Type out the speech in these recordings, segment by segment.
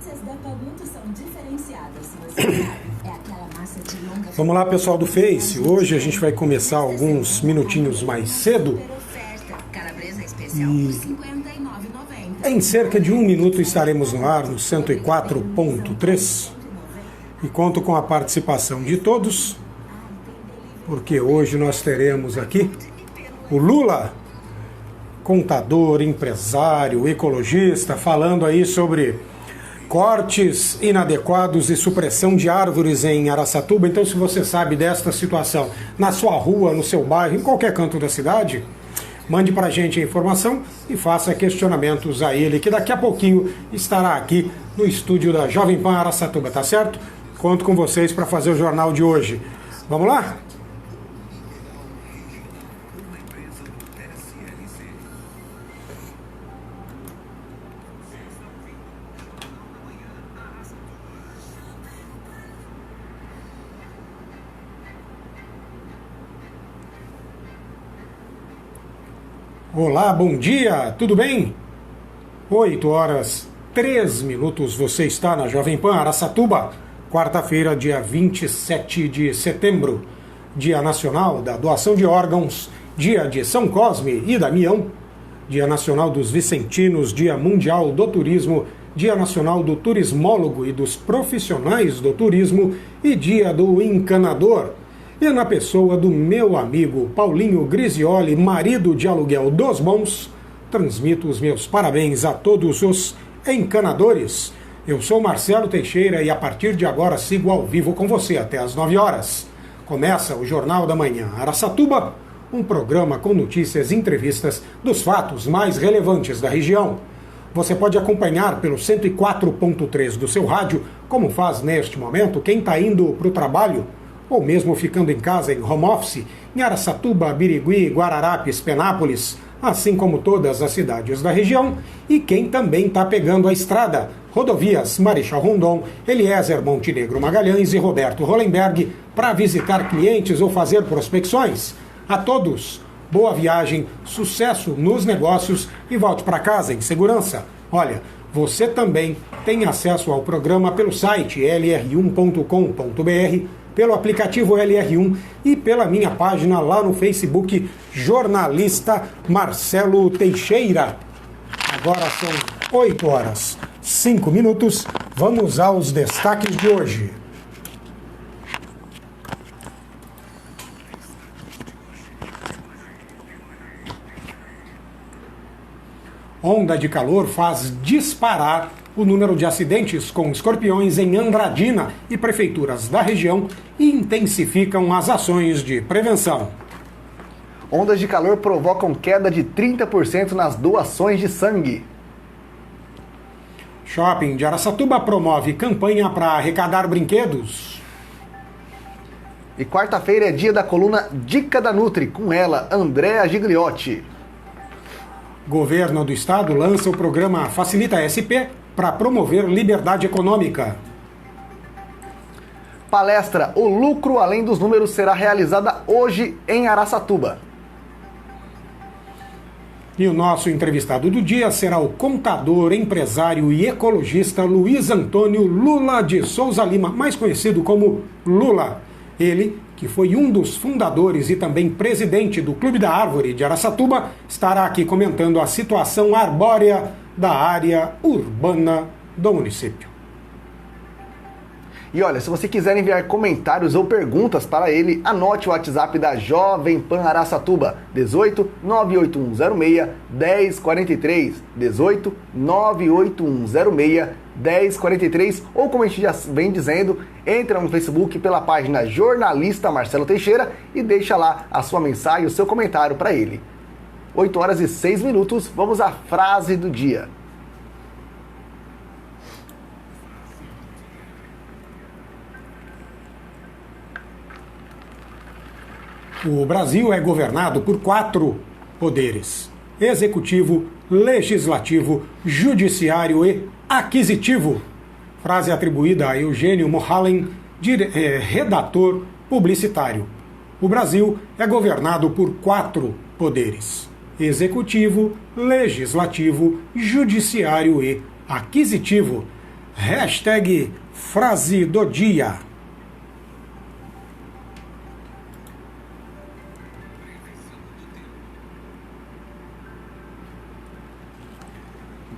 pizzas da Paguto são diferenciadas. Você sabe, é aquela massa de longa... Vamos lá, pessoal do Face. Hoje a gente vai começar alguns minutinhos mais cedo. E em cerca de 1 minuto estaremos no ar no 104.3. E conto com a participação de todos, porque hoje nós teremos aqui o Lula, contador, empresário, ecologista, falando aí sobre cortes inadequados e supressão de árvores em Araçatuba. Então, se você sabe desta situação na sua rua, no seu bairro, em qualquer canto da cidade, mande para a gente a informação e faça questionamentos a ele, que daqui a pouquinho estará aqui no estúdio da Jovem Pan Araçatuba, tá certo? Conto com vocês para fazer o jornal de hoje. Vamos lá? Olá, bom dia, tudo bem? 8h03, você está na Jovem Pan Araçatuba, quarta-feira, dia 27 de setembro, Dia Nacional da Doação de Órgãos, Dia de São Cosme e Damião, Dia Nacional dos Vicentinos, Dia Mundial do Turismo, Dia Nacional do Turismólogo e dos Profissionais do Turismo e Dia do Encanador. E na pessoa do meu amigo Paulinho Grisioli, marido de aluguel dos bons, transmito os meus parabéns a todos os encanadores. Eu sou Marcelo Teixeira e a partir de agora sigo ao vivo com você até às 9 horas. Começa o Jornal da Manhã Araçatuba, um programa com notícias e entrevistas dos fatos mais relevantes da região. Você pode acompanhar pelo 104.3 do seu rádio, como faz neste momento quem está indo para o trabalho, ou mesmo ficando em casa em home office, em Araçatuba, Birigui, Guararapes, Penápolis, assim como todas as cidades da região, e quem também está pegando a estrada, rodovias Marechal Rondon, Eliezer Montenegro Magalhães e Roberto Hollenberg, para visitar clientes ou fazer prospecções. A todos, boa viagem, sucesso nos negócios e volte para casa em segurança. Olha, você também tem acesso ao programa pelo site lr1.com.br, pelo aplicativo LR1 e pela minha página lá no Facebook, Jornalista Marcelo Teixeira. Agora são 8h05. Vamos aos destaques de hoje. Onda de calor faz disparar o número de acidentes com escorpiões em Andradina e prefeituras da região e intensificam as ações de prevenção. Ondas de calor provocam queda de 30% nas doações de sangue. Shopping de Araçatuba promove campanha para arrecadar brinquedos. E quarta-feira é dia da coluna Dica da Nutri, com ela, Andréa Gigliotti. Governo do Estado lança o programa Facilita SP para promover liberdade econômica. Palestra O Lucro Além dos Números será realizada hoje em Araçatuba. E o nosso entrevistado do dia será o contador, empresário e ecologista Luiz Antônio Lula de Souza Lima, mais conhecido como Lula. Ele, que foi um dos fundadores e também presidente do Clube da Árvore de Araçatuba, estará aqui comentando a situação arbórea da área urbana do município. E olha, se você quiser enviar comentários ou perguntas para ele, anote o WhatsApp da Jovem Pan Araçatuba, 18 98106 1043, 18 98106 1043, ou como a gente já vem dizendo, entra no Facebook pela página Jornalista Marcelo Teixeira e deixa lá a sua mensagem, o seu comentário para ele. 8h06, vamos à frase do dia. O Brasil é governado por 4 poderes: executivo, legislativo, judiciário e aquisitivo. Frase atribuída a Eugênio Mohalem, redator publicitário. O Brasil é governado por 4 poderes: executivo, legislativo, judiciário e aquisitivo. Hashtag frase do dia.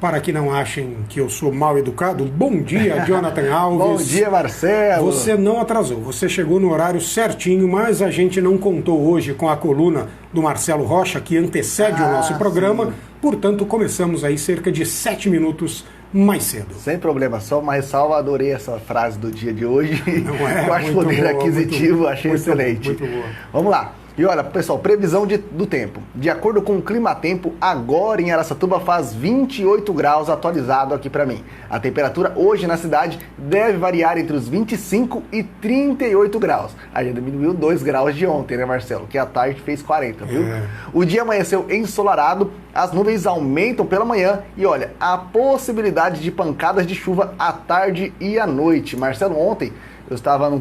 Para que não achem que eu sou mal educado, bom dia, Jonathan Alves. Bom dia, Marcelo. Você não atrasou, você chegou no horário certinho, mas a gente não contou hoje com a coluna do Marcelo Rocha, que antecede o nosso programa, sim. Portanto, começamos aí cerca de 7 minutos mais cedo. Sem problema, só uma ressalva, adorei essa frase do dia de hoje. Não é? Eu acho poder aquisitivo, achei excelente. Muito boa. Vamos lá. E olha, pessoal, previsão do tempo. De acordo com o Climatempo, agora em Araçatuba faz 28 graus atualizado aqui pra mim. A temperatura hoje na cidade deve variar entre os 25 e 38 graus. Aí já diminuiu 2 graus de ontem, né, Marcelo? Que à tarde fez 40, viu? O dia amanheceu ensolarado, as nuvens aumentam pela manhã e olha, a possibilidade de pancadas de chuva à tarde e à noite. Marcelo, ontem eu estava num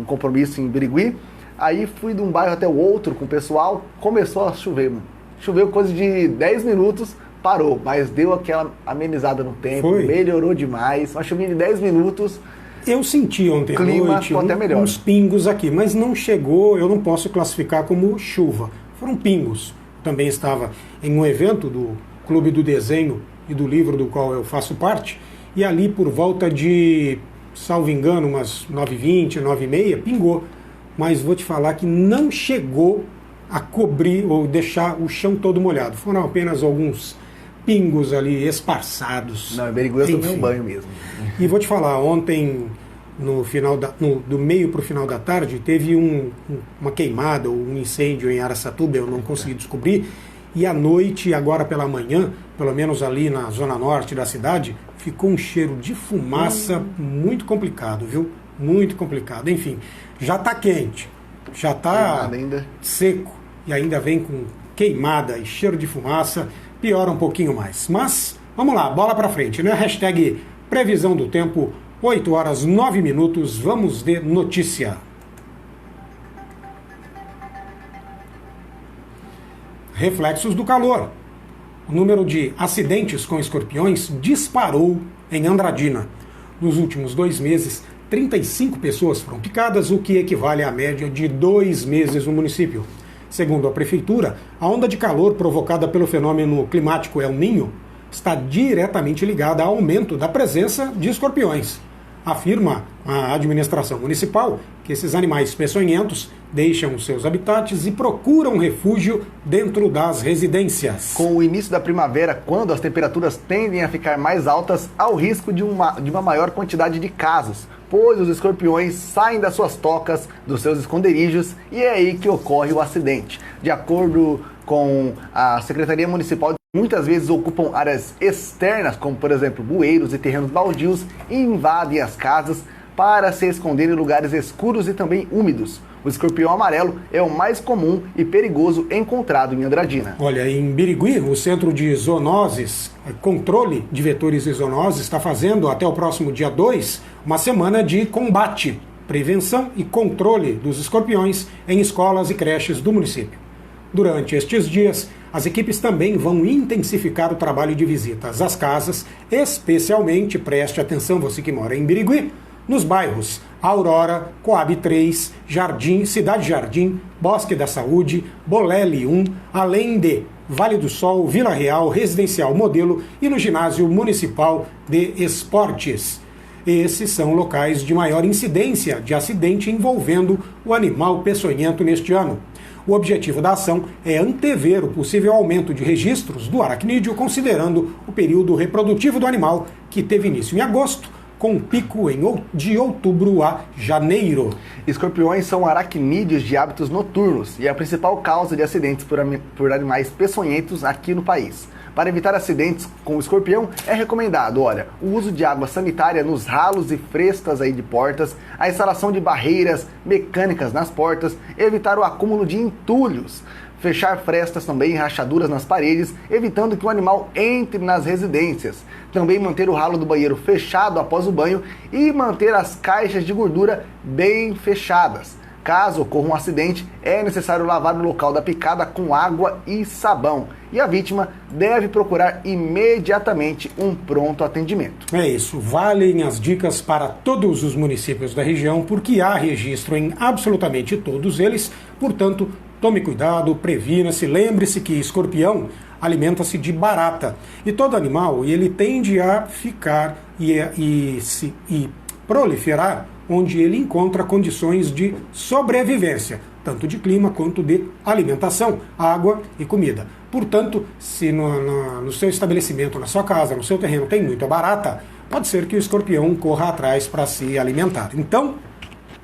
compromisso em Birigui. Aí fui de um bairro até o outro com o pessoal, começou a chover. Choveu coisa de 10 minutos, parou, mas deu aquela amenizada no tempo, melhorou demais. Uma chuvinha de 10 minutos. Eu senti ontem à noite uns pingos aqui, mas não chegou, eu não posso classificar como chuva. Foram pingos. Também estava em um evento do Clube do Desenho e do Livro, do qual eu faço parte, e ali por volta de, salvo engano, umas 9h20, 9h30, pingou. Mas vou te falar que não chegou a cobrir ou deixar o chão todo molhado. Foram apenas alguns pingos ali esparçados. Não, em Berigui eu tomei um banho mesmo. E vou te falar, ontem, do meio para o final da tarde, teve uma queimada ou um incêndio em Araçatuba, eu não consegui descobrir. E à noite, agora pela manhã, pelo menos ali na zona norte da cidade, ficou um cheiro de fumaça muito complicado, viu? Muito complicado. Enfim, já está quente, já está seco e ainda vem com queimada e cheiro de fumaça, piora um pouquinho mais. Mas, vamos lá, bola para frente, né? Hashtag previsão do tempo, 8h09, vamos de notícia. Reflexos do calor. O número de acidentes com escorpiões disparou em Andradina. Nos últimos 2 meses, 35 pessoas foram picadas, o que equivale à média de 2 meses no município. Segundo a prefeitura, a onda de calor provocada pelo fenômeno climático El Niño está diretamente ligada ao aumento da presença de escorpiões. Afirma a administração municipal que esses animais peçonhentos deixam seus habitats e procuram refúgio dentro das residências. Com o início da primavera, quando as temperaturas tendem a ficar mais altas, há o risco de uma maior quantidade de casos, pois os escorpiões saem das suas tocas, dos seus esconderijos, e é aí que ocorre o acidente. De acordo com a Secretaria Municipal, muitas vezes ocupam áreas externas, como por exemplo bueiros e terrenos baldios, e invadem as casas para se esconder em lugares escuros e também úmidos. O escorpião amarelo é o mais comum e perigoso encontrado em Andradina. Olha, em Birigui, o Centro de Zoonoses, Controle de Vetores e Zoonoses, está fazendo até o próximo dia 2 uma semana de combate, prevenção e controle dos escorpiões em escolas e creches do município. Durante estes dias, as equipes também vão intensificar o trabalho de visitas às casas, especialmente, preste atenção você que mora em Birigui, nos bairros Aurora, Coab 3, Jardim, Cidade Jardim, Bosque da Saúde, Bolele 1, além de Vale do Sol, Vila Real, Residencial Modelo e no Ginásio Municipal de Esportes. Esses são locais de maior incidência de acidente envolvendo o animal peçonhento neste ano. O objetivo da ação é antever o possível aumento de registros do aracnídeo, considerando o período reprodutivo do animal, que teve início em agosto, com pico de outubro a janeiro. Escorpiões são aracnídeos de hábitos noturnos e a principal causa de acidentes por animais peçonhentos aqui no país. Para evitar acidentes com o escorpião, é recomendado, o uso de água sanitária nos ralos e frestas aí de portas, a instalação de barreiras mecânicas nas portas, evitar o acúmulo de entulhos, fechar frestas também e rachaduras nas paredes, evitando que o animal entre nas residências. Também manter o ralo do banheiro fechado após o banho e manter as caixas de gordura bem fechadas. Caso ocorra um acidente, é necessário lavar o local da picada com água e sabão. E a vítima deve procurar imediatamente um pronto atendimento. É isso, valem as dicas para todos os municípios da região, porque há registro em absolutamente todos eles, portanto, tome cuidado, previna-se, lembre-se que escorpião alimenta-se de barata. E todo animal, ele tende a ficar e proliferar onde ele encontra condições de sobrevivência, tanto de clima quanto de alimentação, água e comida. Portanto, se no seu estabelecimento, na sua casa, no seu terreno tem muita barata, pode ser que o escorpião corra atrás para se alimentar. Então,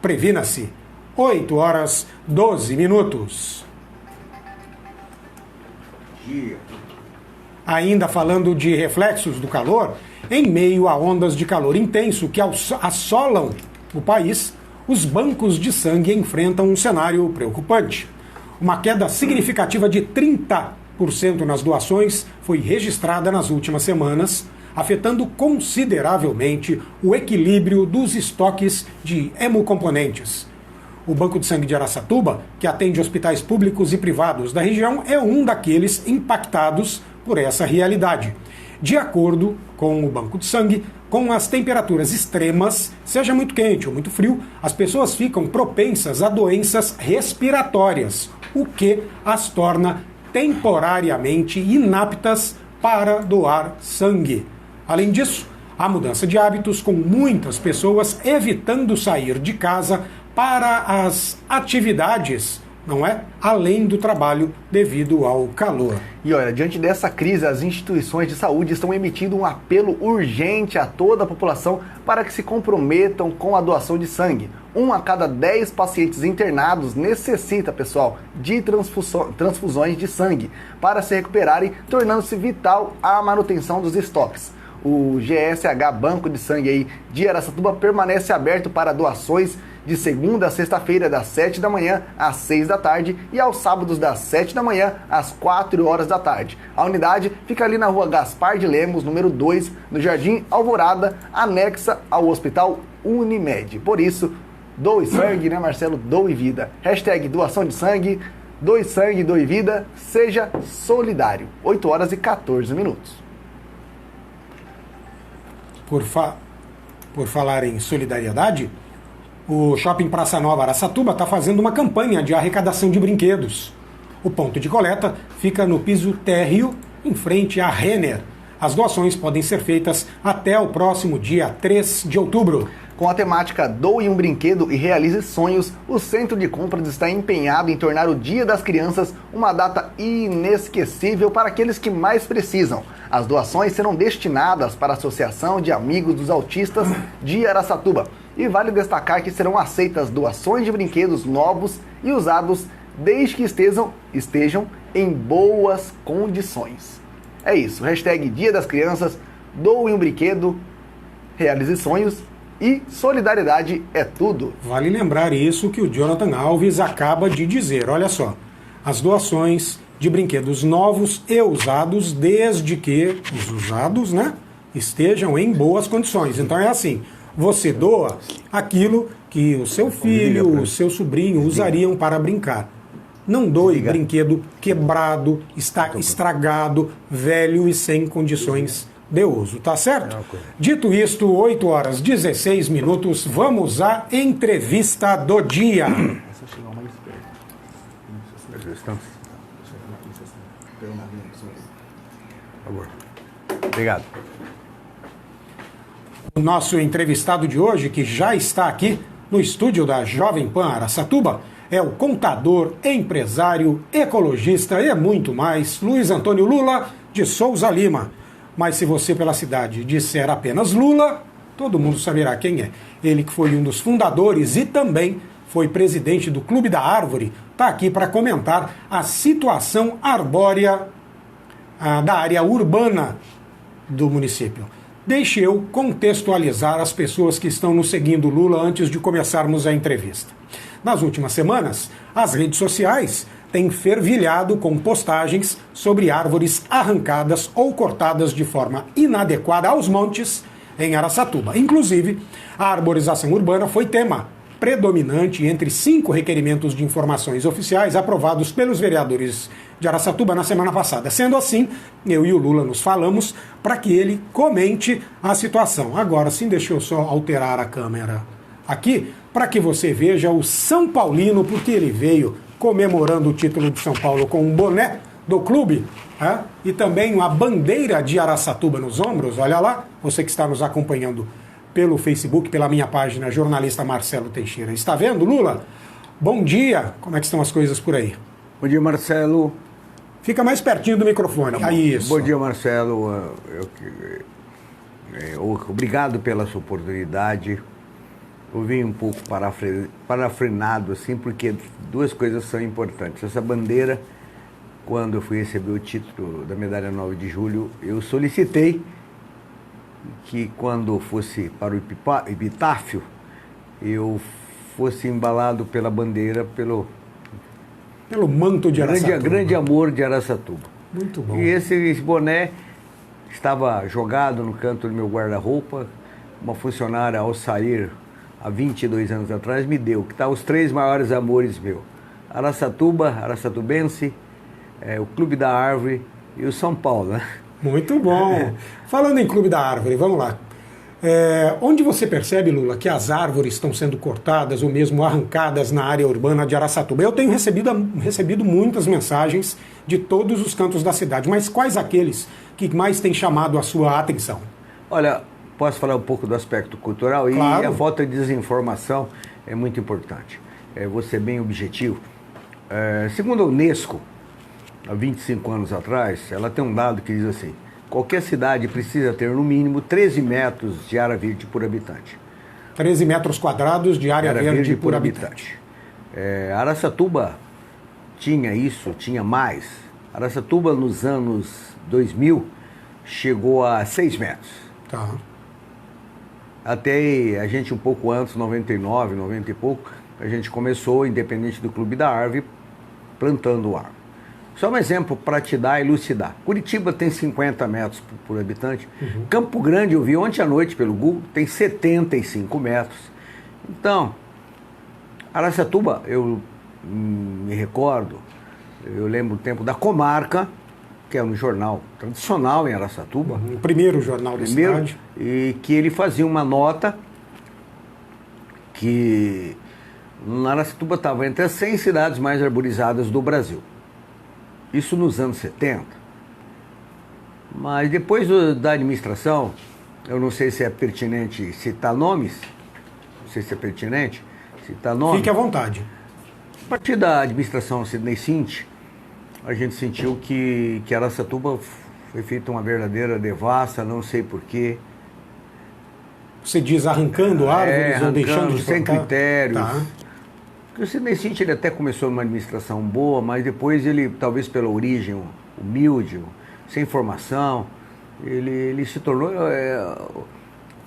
previna-se. 8h12. Ainda falando de reflexos do calor, em meio a ondas de calor intenso que assolam o país, os bancos de sangue enfrentam um cenário preocupante. Uma queda significativa de 30% nas doações foi registrada nas últimas semanas, afetando consideravelmente o equilíbrio dos estoques de hemocomponentes. O Banco de Sangue de Araçatuba, que atende hospitais públicos e privados da região, é um daqueles impactados por essa realidade. De acordo com o Banco de Sangue, com as temperaturas extremas, seja muito quente ou muito frio, as pessoas ficam propensas a doenças respiratórias, o que as torna temporariamente inaptas para doar sangue. Além disso, há mudança de hábitos, com muitas pessoas evitando sair de casa para as atividades, não é? Além do trabalho devido ao calor. E olha, diante dessa crise, as instituições de saúde estão emitindo um apelo urgente a toda a população para que se comprometam com a doação de sangue. 1 a cada 10 pacientes internados necessita, pessoal, de transfusões de sangue para se recuperarem, tornando-se vital a manutenção dos estoques. O GSH Banco de Sangue aí de Araçatuba permanece aberto para doações de segunda a sexta-feira, das 7 da manhã às 6 da tarde e aos sábados, das 7 da manhã às 4 horas da tarde. A unidade fica ali na rua Gaspar de Lemos, número 2, no Jardim Alvorada, anexa ao Hospital Unimed. Por isso, doe sangue, né, Marcelo? Doe vida. Hashtag doação de sangue, doe sangue, doe vida, seja solidário. 8h14. Por falar em solidariedade, o Shopping Praça Nova Araçatuba está fazendo uma campanha de arrecadação de brinquedos. O ponto de coleta fica no piso térreo, em frente à Renner. As doações podem ser feitas até o próximo dia 3 de outubro. Com a temática Doe um Brinquedo e Realize Sonhos, o Centro de Compras está empenhado em tornar o Dia das Crianças uma data inesquecível para aqueles que mais precisam. As doações serão destinadas para a Associação de Amigos dos Autistas de Araçatuba. E vale destacar que serão aceitas doações de brinquedos novos e usados desde que estejam em boas condições. É isso, hashtag Dia das Crianças, doe um brinquedo, realize sonhos e solidariedade é tudo. Vale lembrar isso que o Jonathan Alves acaba de dizer, olha só, as doações de brinquedos novos e usados desde que os usados, né, estejam em boas condições. Então é assim, você doa aquilo que o seu filho, o seu sobrinho usariam para brincar. Não doe brinquedo quebrado, está estragado, velho e sem condições de uso, tá certo? Dito isto, 8h16, vamos à entrevista do dia. Obrigado. O nosso entrevistado de hoje, que já está aqui no estúdio da Jovem Pan Araçatuba, é o contador, empresário, ecologista e muito mais, Luiz Antônio Lula de Souza Lima. Mas se você pela cidade disser apenas Lula, todo mundo saberá quem é. Ele que foi um dos fundadores e também foi presidente do Clube da Árvore, está aqui para comentar a situação arbórea da área urbana do município. Deixe eu contextualizar as pessoas que estão nos seguindo Lula antes de começarmos a entrevista. Nas últimas semanas, as redes sociais têm fervilhado com postagens sobre árvores arrancadas ou cortadas de forma inadequada aos montes em Araçatuba. Inclusive, a arborização urbana foi tema predominante entre 5 requerimentos de informações oficiais aprovados pelos vereadores de Araçatuba na semana passada. Sendo assim, eu e o Lula nos falamos para que ele comente a situação. Agora sim, deixa eu só alterar a câmera aqui para que você veja o São Paulino, porque ele veio comemorando o título de São Paulo com um boné do clube, e também a bandeira de Araçatuba nos ombros. Olha lá, você que está nos acompanhando pelo Facebook, pela minha página, jornalista Marcelo Teixeira. Está vendo, Lula? Bom dia, como é que estão as coisas por aí? Bom dia, Marcelo. Fica mais pertinho do microfone. Isso. Bom dia, Marcelo. Obrigado pela sua oportunidade. Eu vim um pouco parafrenado, assim, porque 2 coisas são importantes. Essa bandeira, quando eu fui receber o título da medalha 9 de julho, eu solicitei que quando fosse para o epitáfio, eu fosse embalado pela bandeira, pelo manto de Araçatuba. Grande amor de Araçatuba. Muito bom. E esse boné estava jogado no canto do meu guarda-roupa. Uma funcionária, ao sair, há 22 anos atrás, me deu, que está os 3 maiores amores meus. Araçatuba, Araçatubense, o Clube da Árvore e o São Paulo, né? Muito bom. Falando em Clube da Árvore, vamos lá. Onde você percebe, Lula, que as árvores estão sendo cortadas ou mesmo arrancadas na área urbana de Araçatuba? Eu tenho recebido muitas mensagens de todos os cantos da cidade, mas quais aqueles que mais têm chamado a sua atenção? Olha, posso falar um pouco do aspecto cultural? Claro. E a falta de desinformação é muito importante. Vou ser bem objetivo. Segundo a Unesco, há 25 anos atrás, ela tem um dado que diz assim: qualquer cidade precisa ter no mínimo 13 metros de área verde por habitante. 13 metros quadrados de área verde por habitante. Araçatuba tinha isso, tinha mais. Araçatuba, nos anos 2000, chegou a 6 metros. Tá. Até a gente um pouco antes, 99, 90 e pouco, a gente começou, independente do Clube da Árvore, plantando árvore. Só um exemplo para te dar e elucidar. Curitiba tem 50 metros por habitante. Uhum. Campo Grande, eu vi ontem à noite pelo Google, tem 75 metros. Então, Araçatuba, eu me recordo, eu lembro o tempo da Comarca, que é um jornal tradicional em Araçatuba. O primeiro jornal da cidade. E que ele fazia uma nota que Araçatuba estava entre as 100 cidades mais arborizadas do Brasil. Isso nos anos 70. Mas depois da administração, eu não sei se é pertinente citar nomes, não sei se é pertinente citar nomes. Fique à vontade. A partir da administração Sidney Cint, a gente sentiu que Araçatuba foi feita uma verdadeira devassa, não sei porquê. Você diz arrancando árvores ou deixando de sem plantar? critérios. Tá. Porque o Sidney Cint, ele até começou numa administração boa, mas depois ele, talvez pela origem humilde, sem formação, ele se tornou...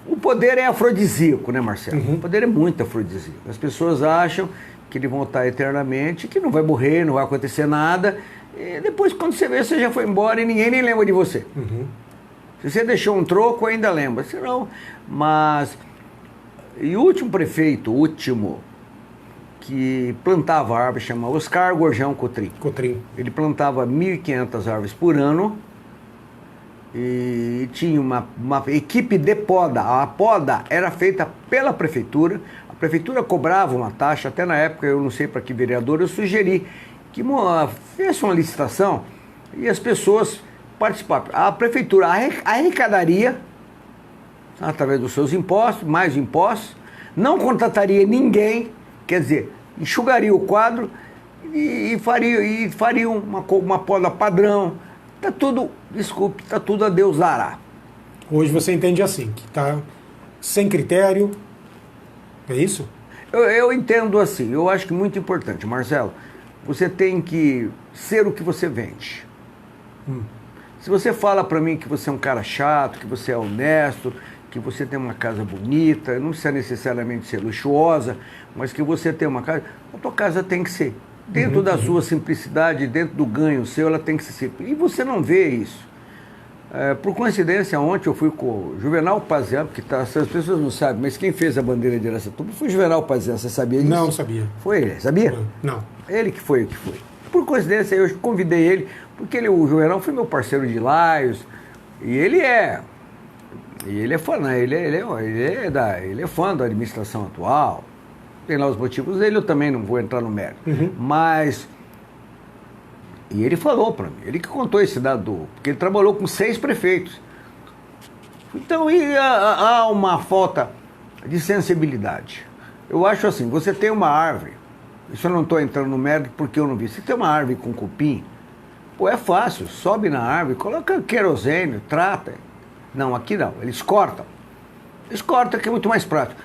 O poder é afrodisíaco, né, Marcelo? Uhum. O poder é muito afrodisíaco. As pessoas acham que eles vão estar eternamente, que não vai morrer, não vai acontecer nada. E depois, quando você vê, você já foi embora e ninguém nem lembra de você. Uhum. Se você deixou um troco, ainda lembra. Se não, mas... E o último prefeito, que plantava árvores, chama Oscar Gorjão Cotrim. Ele plantava 1.500 árvores por ano e tinha uma equipe de poda. A poda era feita pela prefeitura. A prefeitura cobrava uma taxa, até na época, eu não sei para que vereador, eu sugeri que fizesse uma licitação e as pessoas participavam. A prefeitura arrecadaria, através dos seus impostos, mais impostos, não contrataria ninguém, quer dizer, enxugaria o quadro e faria uma poda padrão. Está tudo, desculpe, está tudo a Deus dará. Hoje você entende assim, que está sem critério, é isso? Eu entendo assim, eu acho que muito importante, Marcelo, você tem que ser o que você vende. Se você fala para mim que você é um cara chato, que você é honesto, que você tem uma casa bonita, não precisa necessariamente ser luxuosa, mas que você tem uma casa, a tua casa tem que ser. Dentro da sua simplicidade, dentro do ganho seu, ela tem que ser simples. E você não vê isso. Por coincidência, ontem eu fui com o Juvenal Pazian, que as pessoas não sabem, mas quem fez a bandeira de Araçatuba foi o Juvenal Pazian, você sabia disso? Não sabia. Foi ele, sabia? Não. Ele que foi. Por coincidência, eu convidei ele, porque o Juvenal foi meu parceiro de Laios, e ele é fã, né? Ele é fã da administração atual. Tem lá os motivos dele, eu também não vou entrar no mérito. Mas... E ele falou para mim, ele que contou esse dado, porque ele trabalhou com 6 prefeitos. Então, há uma falta de sensibilidade. Eu acho assim, você tem uma árvore, isso eu não estou entrando no mérito porque eu não vi, você tem uma árvore com cupim, pô, é fácil, sobe na árvore, coloca querosene, trata. Não, aqui não, eles cortam. Eles cortam, que é muito mais prático.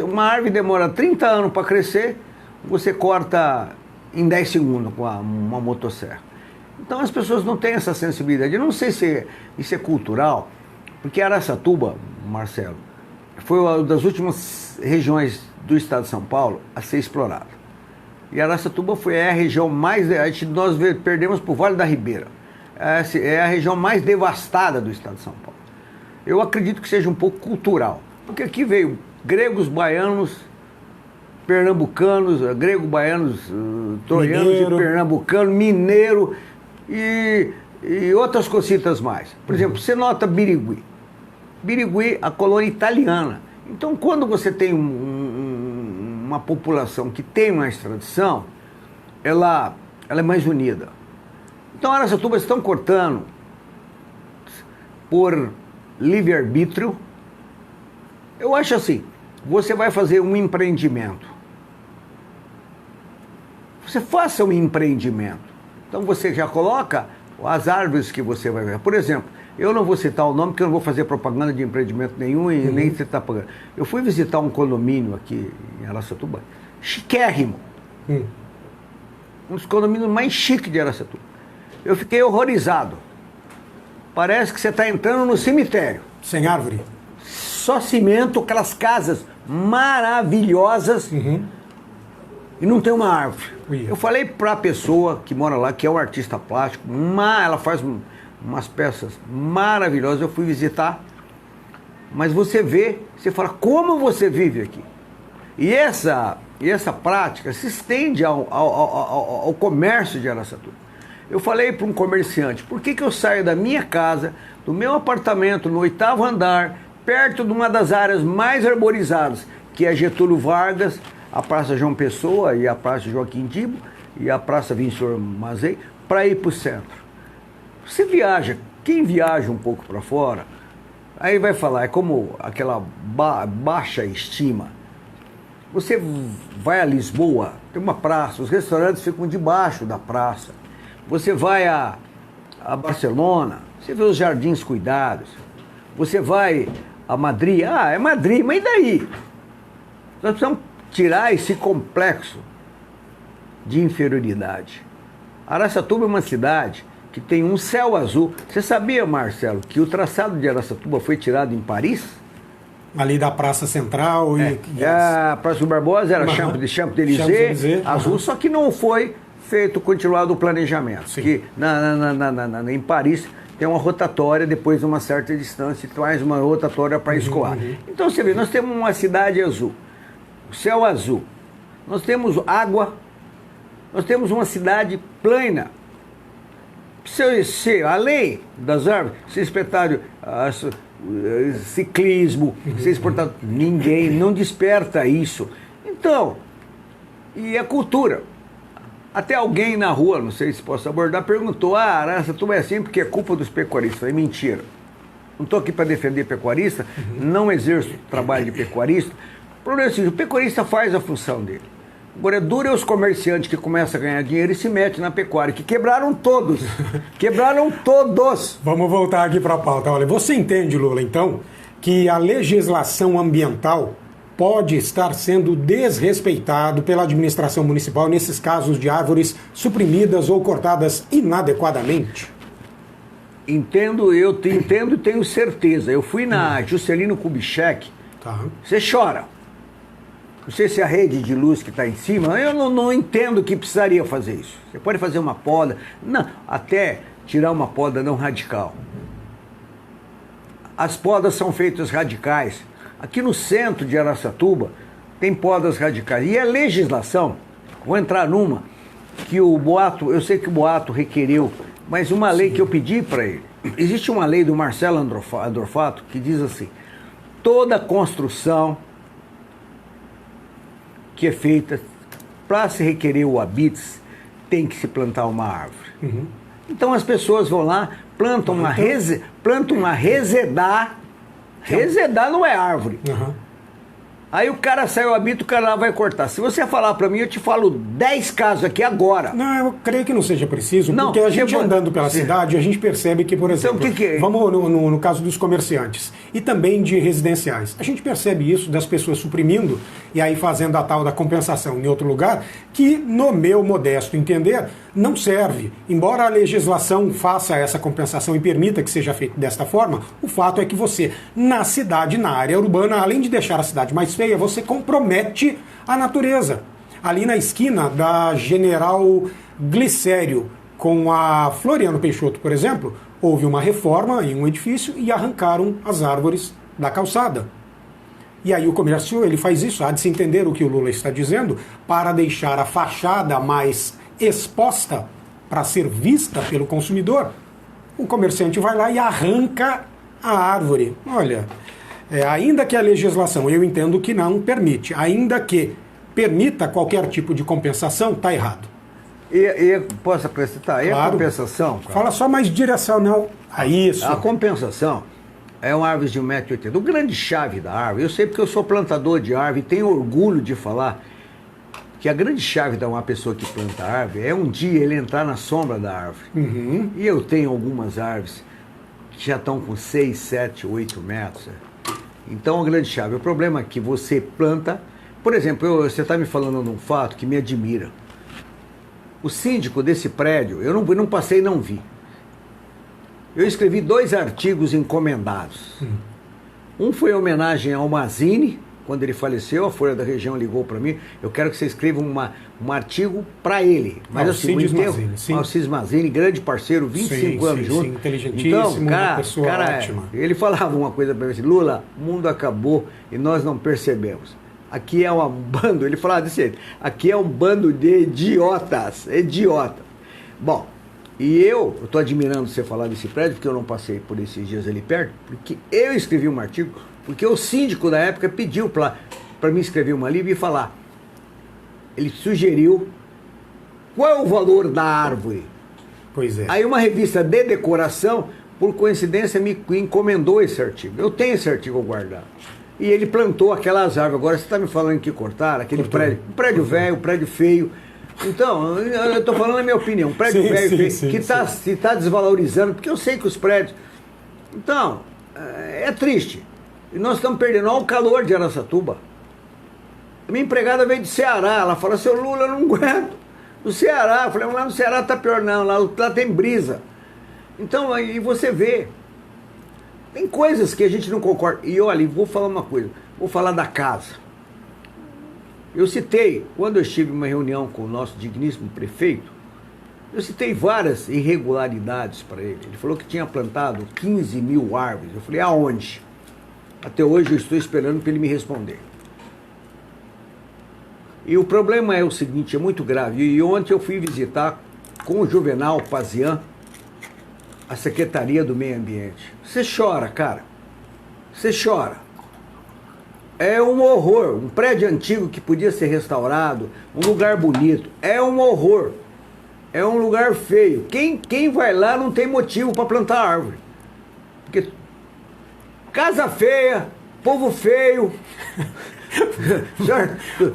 Uma árvore demora 30 anos para crescer, você corta em 10 segundos com uma motosserra. Então as pessoas não têm essa sensibilidade. Eu não sei se isso é cultural, porque Araçatuba, Marcelo, foi uma das últimas regiões do estado de São Paulo a ser explorada. E Araçatuba foi a região mais... Nós perdemos para o Vale da Ribeira. É a região mais devastada do estado de São Paulo. Eu acredito que seja um pouco cultural, porque aqui veio gregos, baianos, pernambucanos, grego-baianos, troianos e pernambucanos, mineiro e outras cositas mais. Por exemplo, você nota Birigui. Birigui, a colônia italiana. Então, quando você tem uma população que tem mais tradição, ela é mais unida. Então, Araçatuba estão cortando por livre-arbítrio. Eu acho assim, você vai fazer um empreendimento. Você faça um empreendimento. Então você já coloca as árvores que você vai ver. Por exemplo, eu não vou citar o nome porque eu não vou fazer propaganda de empreendimento nenhum e nem você está pagando. Eu fui visitar um condomínio aqui em Araçatuba, chiquérrimo. Um dos condomínios mais chiques de Araçatuba. Eu fiquei horrorizado. Parece que você está entrando no cemitério. Sem árvore? Só cimento, aquelas casas maravilhosas e não tem uma árvore. Eu falei para a pessoa que mora lá, que é um artista plástico, ela faz umas peças maravilhosas, eu fui visitar, mas você vê, você fala, como você vive aqui? E essa prática se estende ao comércio de Araçatuba. Eu falei para um comerciante, por que eu saio da minha casa, do meu apartamento, no 8º andar, perto de uma das áreas mais arborizadas, que é Getúlio Vargas, a Praça João Pessoa e a Praça Joaquim Dibo e a Praça Vincor Mazei, para ir para o centro. Você viaja, quem viaja um pouco para fora, aí vai falar, é como aquela baixa estima. Você vai a Lisboa, tem uma praça, os restaurantes ficam debaixo da praça. Você vai a Barcelona, você vê os jardins cuidados. Você vai a Madrid, é Madrid, mas e daí? Nós precisamos tirar esse complexo de inferioridade. Araçatuba é uma cidade que tem um céu azul. Você sabia, Marcelo, que o traçado de Araçatuba foi tirado em Paris? Ali da Praça Central a Praça do Barbosa era Champs-Élysées, azul, só que não foi feito continuado o planejamento. Sim. Que em Paris tem uma rotatória depois de uma certa distância e mais uma rotatória para escoar. Então você vê, nós temos uma cidade azul, o céu azul, nós temos água, nós temos uma cidade plana. Além das árvores, se espetário ciclismo, se exportado, ninguém não desperta isso. Então, e a cultura. Até alguém na rua, não sei se posso abordar, perguntou, Araçatuba é assim porque é culpa dos pecuaristas. É mentira. Não estou aqui para defender pecuarista, não exerço trabalho de pecuarista. O problema é assim, o pecuarista faz a função dele. Agora, dura é os comerciantes que começam a ganhar dinheiro e se metem na pecuária, que quebraram todos. Quebraram todos. Vamos voltar aqui para a pauta. Olha, você entende, Lula, então, que a legislação ambiental pode estar sendo desrespeitado pela administração municipal nesses casos de árvores suprimidas ou cortadas inadequadamente? Entendo, eu entendo e tenho certeza. Eu fui na Juscelino Kubitschek, você chora. Não sei se a rede de luz que está em cima, eu não entendo que precisaria fazer isso. Você pode fazer uma poda, não, até tirar uma poda não radical. as podas são feitas radicais. Aqui no centro de Araçatuba tem podas radicais. E a legislação, vou entrar numa, que o Boato, eu sei que o Boato requeriu, mas uma lei que eu pedi para ele. Existe uma lei do Marcelo Andorfato que diz assim: toda construção que é feita para se requerer o habites tem que se plantar uma árvore. Uhum. Então as pessoas vão lá, plantam uma resedar. Resedar não é árvore. Uhum. Aí o cara sai o habito, o cara lá vai cortar. Se você falar para mim, eu te falo 10 casos aqui agora. Não, eu creio que não seja preciso, Não, porque a gente andando pela sim. cidade, a gente percebe que, por exemplo, Então, o que é? vamos no caso dos comerciantes e também de residenciais. A gente percebe isso das pessoas suprimindo e aí fazendo a tal da compensação em outro lugar, que no meu modesto entender, não serve. Embora a legislação faça essa compensação e permita que seja feito desta forma, o fato é que você, na cidade, na área urbana, além de deixar a cidade mais feia, você compromete a natureza. Ali na esquina da General Glicério com a Floriano Peixoto, por exemplo, houve uma reforma em um edifício e arrancaram as árvores da calçada. E aí o comércio ele faz isso, há de se entender o que o Lula está dizendo, para deixar a fachada mais exposta para ser vista pelo consumidor. O comerciante vai lá e arranca a árvore. Olha, ainda que a legislação, eu entendo que não permite, ainda que permita qualquer tipo de compensação, está errado. E posso acrescentar? E Claro. a compensação? Cara? Fala só mais direcional a isso. A compensação é uma árvore de 1,80 m. O grande chave da árvore, eu sei porque eu sou plantador de árvore e tenho orgulho de falar que a grande chave de uma pessoa que planta árvore é um dia ele entrar na sombra da árvore. Uhum. E eu tenho algumas árvores que já estão com 6, 7, 8 metros. Então a grande chave, o problema é que você planta, por exemplo, você está me falando de um fato que me admira. O síndico desse prédio, eu não passei e não vi. Eu escrevi 2 artigos encomendados. Um foi em homenagem ao Mazzini, quando ele faleceu, a Folha da Região ligou para mim, eu quero que você escreva um artigo para ele. Mas assim, Alcides Mazzini, sim. Alcides Mazzini, grande parceiro, 25 anos junto. Sim, inteligentíssimo, uma pessoa ótima. Ele falava uma coisa para mim assim: Lula, o mundo acabou e nós não percebemos. Aqui é um bando, ele falava desse jeito, aqui é um bando de idiotas, idiota. Bom, e eu estou admirando você falar desse prédio, porque eu não passei por esses dias ali perto, porque eu escrevi um artigo, porque o síndico da época pediu para mim escrever uma livre e falar. Ele sugeriu qual é o valor da árvore. Pois é. Aí uma revista de decoração, por coincidência, me encomendou esse artigo. Eu tenho esse artigo guardado. E ele plantou aquelas árvores. Agora você está me falando que cortaram aquele prédio. Um prédio velho, um prédio feio. Então, eu estou falando a minha opinião. Um prédio velho, feio, que está desvalorizando, porque eu sei que os prédios... Então, é triste. E nós estamos perdendo. Olha o calor de Araçatuba. A minha empregada veio de Ceará. Ela fala: seu Lula, eu não aguento. Do Ceará. Eu falei: lá no Ceará está pior não. Lá tem brisa. Então, aí você vê. Tem coisas que a gente não concorda. E olha, vou falar uma coisa. Vou falar da casa. Eu citei, quando eu estive em uma reunião com o nosso digníssimo prefeito, eu citei várias irregularidades para ele. Ele falou que tinha plantado 15 mil árvores. Eu falei: aonde? Até hoje eu estou esperando para ele me responder. E o problema é o seguinte, é muito grave. E ontem eu fui visitar com o Juvenal Pazian a Secretaria do Meio Ambiente. Você chora, cara. Você chora. É um horror. Um prédio antigo que podia ser restaurado, um lugar bonito. É um horror. É um lugar feio. Quem vai lá não tem motivo para plantar árvore. Porque casa feia, povo feio.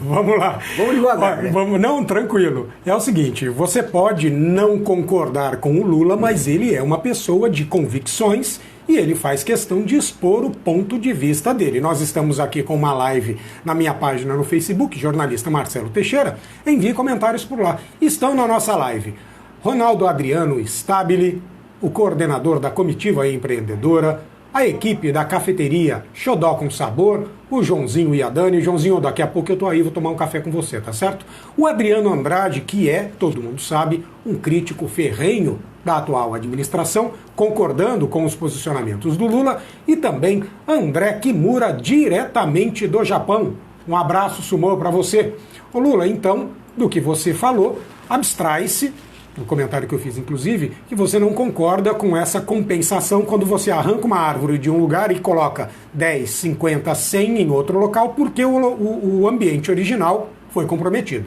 Vamos lá. Vamos devagar. Né? Não, tranquilo. É o seguinte, você pode não concordar com o Lula, mas ele é uma pessoa de convicções e ele faz questão de expor o ponto de vista dele. Nós estamos aqui com uma live na minha página no Facebook, jornalista Marcelo Teixeira. Envie comentários por lá. Estão na nossa live Ronaldo Adriano Stabile, o coordenador da comitiva empreendedora, a equipe da cafeteria Xodó com Sabor, o Joãozinho e a Dani. Joãozinho, daqui a pouco eu tô aí, vou tomar um café com você, tá certo? O Adriano Andrade, que é, todo mundo sabe, um crítico ferrenho da atual administração, concordando com os posicionamentos do Lula, e também André Kimura, diretamente do Japão. Um abraço, Sumô, para você. Ô Lula, então, do que você falou, abstrai-se, no comentário que eu fiz, inclusive, que você não concorda com essa compensação quando você arranca uma árvore de um lugar e coloca 10, 50, 100 em outro local, porque o ambiente original foi comprometido.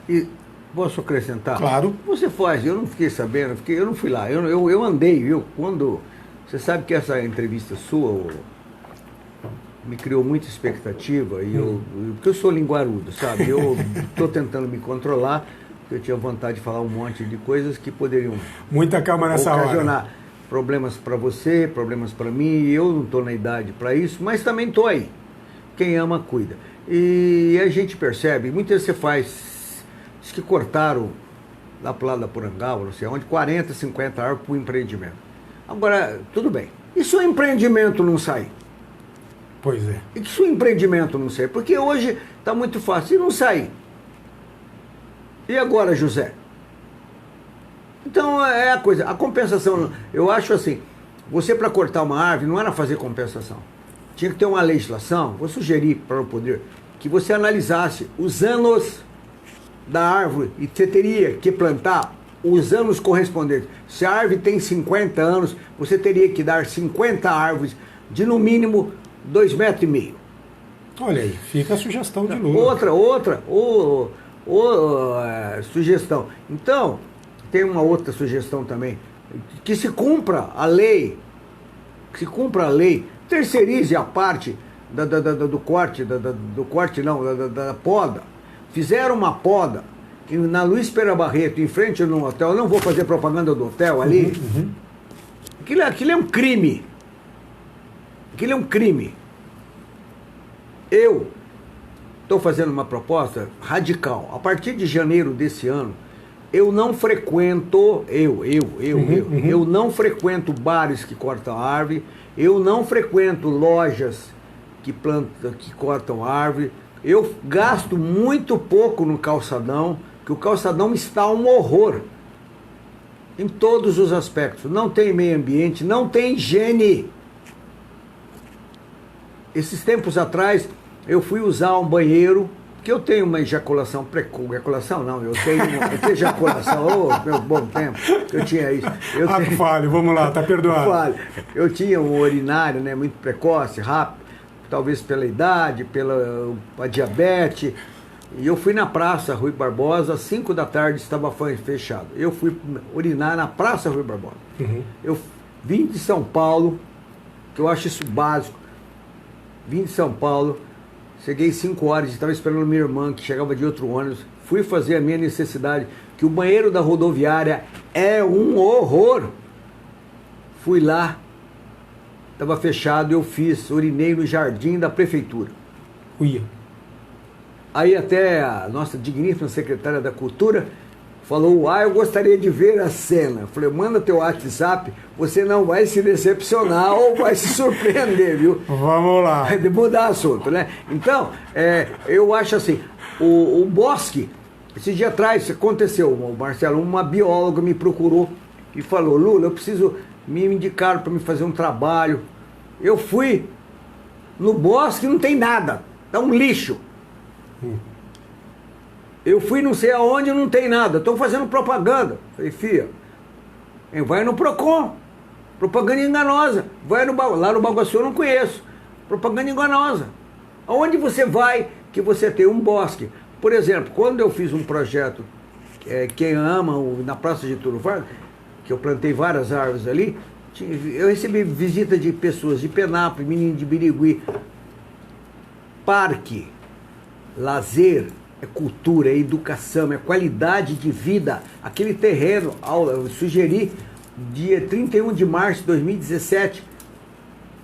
E posso acrescentar? Claro. Você faz, eu não fiquei sabendo, eu não fui lá, eu andei, viu? Quando. Você sabe que essa entrevista sua me criou muita expectativa, e porque eu sou linguarudo, sabe? Eu estou tentando me controlar, porque eu tinha vontade de falar um monte de coisas que poderiam Muita calma nessa ocasionar hora. problemas para você, problemas para mim, e eu não estou na idade para isso, mas também estou aí. Quem ama, cuida. E a gente percebe, muitas vezes você faz, diz que cortaram lá para o lado da Porangaba, não sei onde, 40, 50 árvores para o empreendimento. Agora, tudo bem. E se o empreendimento não sair? Pois é. E se o empreendimento não sair? Porque hoje está muito fácil. E não sair? E agora, José? Então, é a coisa. A compensação, eu acho assim, você para cortar uma árvore não era fazer compensação. Tinha que ter uma legislação, vou sugerir para o poder, que você analisasse os anos da árvore e você teria que plantar os anos correspondentes. Se a árvore tem 50 anos, você teria que dar 50 árvores de no mínimo 2,5 metros. Olha aí, fica a sugestão de Lula. Outra sugestão. Então, tem uma outra sugestão também, que se cumpra a lei, terceirize a parte do corte, da poda. Fizeram uma poda na Luiz Pera Barreto, em frente no hotel, eu não vou fazer propaganda do hotel ali. Aquilo é um crime. Aquilo é um crime. Eu estou fazendo uma proposta radical. A partir de janeiro desse ano, eu não frequento, eu não frequento bares que cortam árvore, eu não frequento lojas que cortam árvore, eu gasto muito pouco no calçadão, que o calçadão está um horror em todos os aspectos. Não tem meio ambiente, não tem higiene. Esses tempos atrás, eu fui usar um banheiro, que eu tenho uma ejaculação precoce. Ejaculação não, eu tenho ejaculação, meu bom tempo, eu tinha isso. Falho, vamos lá, tá perdoado. Falho. Eu tinha um urinário, né, muito precoce, rápido, talvez pela idade, pela diabetes. E eu fui na Praça Rui Barbosa, às 5 da tarde, estava fechado. Eu fui urinar na Praça Rui Barbosa. Eu vim de São Paulo, que eu acho isso básico. Vim de São Paulo, cheguei 5 horas, estava esperando minha irmã, que chegava de outro ônibus. Fui fazer a minha necessidade, que o banheiro da rodoviária é um horror. Fui lá, estava fechado, eu urinei no jardim da prefeitura. Uia. Aí até a nossa digníssima secretária da Cultura falou, eu gostaria de ver a cena. Eu falei, manda teu WhatsApp, você não vai se decepcionar ou vai se surpreender, viu? Vamos lá. De mudar assunto, né? Então, eu acho assim, o Bosque, esse dia atrás aconteceu, o Marcelo, uma bióloga me procurou e falou, Lula, eu preciso, me indicaram para me fazer um trabalho. Eu fui no Bosque, não tem nada, tá um lixo. Eu fui não sei aonde, não tem nada, estão fazendo propaganda. Falei, filha, vai no Procon, propaganda enganosa. Vai lá no Baguaçu eu não conheço, propaganda enganosa. Aonde você vai que você tem um bosque? Por exemplo, quando eu fiz um projeto, quem ama, na Praça de Getúlio Vargas, que eu plantei várias árvores ali, eu recebi visita de pessoas de Penápolis, menino de Birigui. Parque, lazer, é cultura, é educação, é qualidade de vida. Aquele terreno, eu sugeri, dia 31 de março de 2017,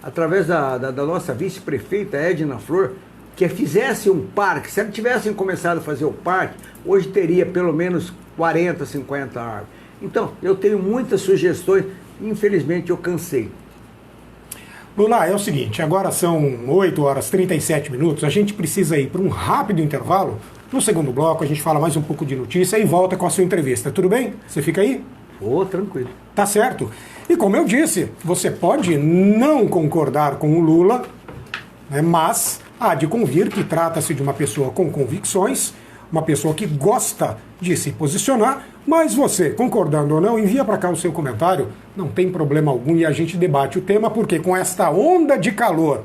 através da nossa vice-prefeita Edna Flor, que fizesse um parque. Se eles tivessem começado a fazer o parque, hoje teria pelo menos 40, 50 árvores. Então, eu tenho muitas sugestões, infelizmente eu cansei. Lula, é o seguinte, agora são 8 horas e 37 minutos, a gente precisa ir para um rápido intervalo. No segundo bloco a gente fala mais um pouco de notícia e volta com a sua entrevista, tudo bem? Você fica aí? Ô, tranquilo. Tá certo. E como eu disse, você pode não concordar com o Lula, né, mas há de convir que trata-se de uma pessoa com convicções, uma pessoa que gosta de se posicionar, mas você, concordando ou não, envia para cá o seu comentário, não tem problema algum e a gente debate o tema, porque com esta onda de calor,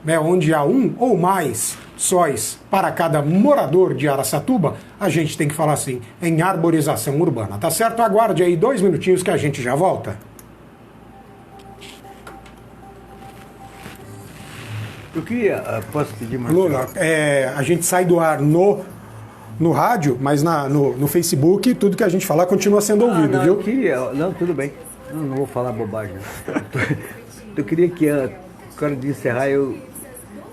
né, onde há um ou mais sóis para cada morador de Araçatuba, a gente tem que falar assim, em arborização urbana, tá certo? Aguarde aí 2 minutinhos que a gente já volta. Eu queria, posso pedir mais? Lula, a gente sai do ar no rádio, mas no Facebook, tudo que a gente falar continua sendo ouvido, não, viu? Eu queria, não, tudo bem. Não vou falar bobagem. Eu queria que, quando de encerrar,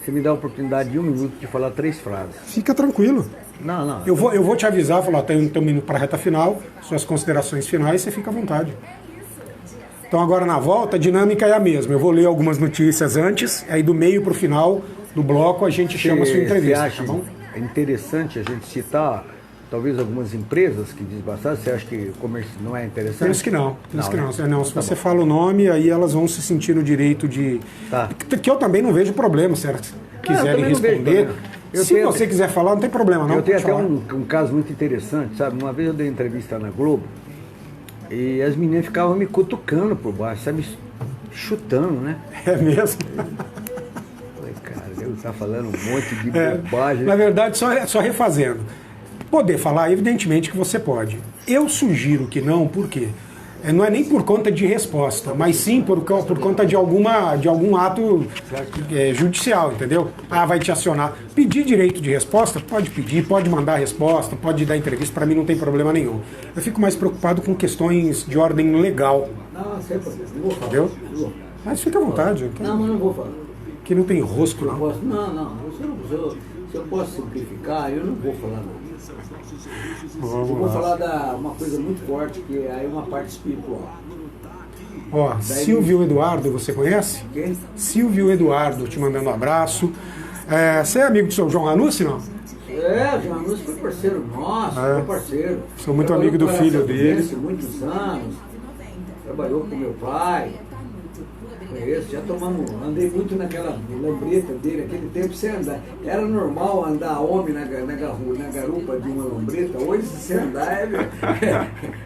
você me dá a oportunidade de 1 minuto de falar 3 frases. Fica tranquilo. Não. Eu vou te avisar, falar, tem um minuto para a reta final, suas considerações finais, você fica à vontade. Então agora na volta, a dinâmica é a mesma. Eu vou ler algumas notícias antes, aí do meio para o final do bloco a gente chama a sua entrevista, você acha tá bom? interessante a gente citar talvez algumas empresas que desbastaram? Você acha que o comércio não é interessante? Penso que não. Não, se Tá você bom. fala o nome, aí elas vão se sentir no direito de... Tá. Que eu também não vejo problema, se elas quiserem também não vejo responder. problema. Eu Se tenho- você quiser falar, não tem problema, não. Eu tenho pode até falar. um caso muito interessante, sabe? Uma vez eu dei entrevista na Globo e as meninas ficavam me cutucando por baixo, sabe? Chutando, né? É mesmo? Falei, cara, eu tá falando um monte de É, bobagem. na verdade, só refazendo. Poder falar, evidentemente que você pode. Eu sugiro que não, por quê? Não é nem por conta de resposta, mas sim por conta de algum ato judicial, entendeu? Ah, vai te acionar. Pedir direito de resposta? Pode pedir, pode mandar a resposta, pode dar entrevista, para mim não tem problema nenhum. Eu fico mais preocupado com questões de ordem legal, Não, sem problema. Não vou falar. entendeu? Não vou. Mas fica à vontade, Não, mas não vou falar. que não tem rosco, Eu não. posso, se eu posso simplificar, eu não vou falar nada. Eu vou Vamos lá. falar uma coisa muito forte, que é uma parte espiritual. Ó, Silvio Eduardo, você conhece? Quem? Silvio Eduardo, te mandando um abraço. Você é amigo do seu João Ranucci, não? É, o João Lúcio foi parceiro nosso, É. foi parceiro. Sou muito Trabalhou amigo do com filho essa dele. doença muitos anos, trabalhou com meu pai. Conheço, já tomamos, andei muito naquela lambreta dele, aquele tempo você andar. Era normal andar homem na garupa de uma lambreta, hoje se você andar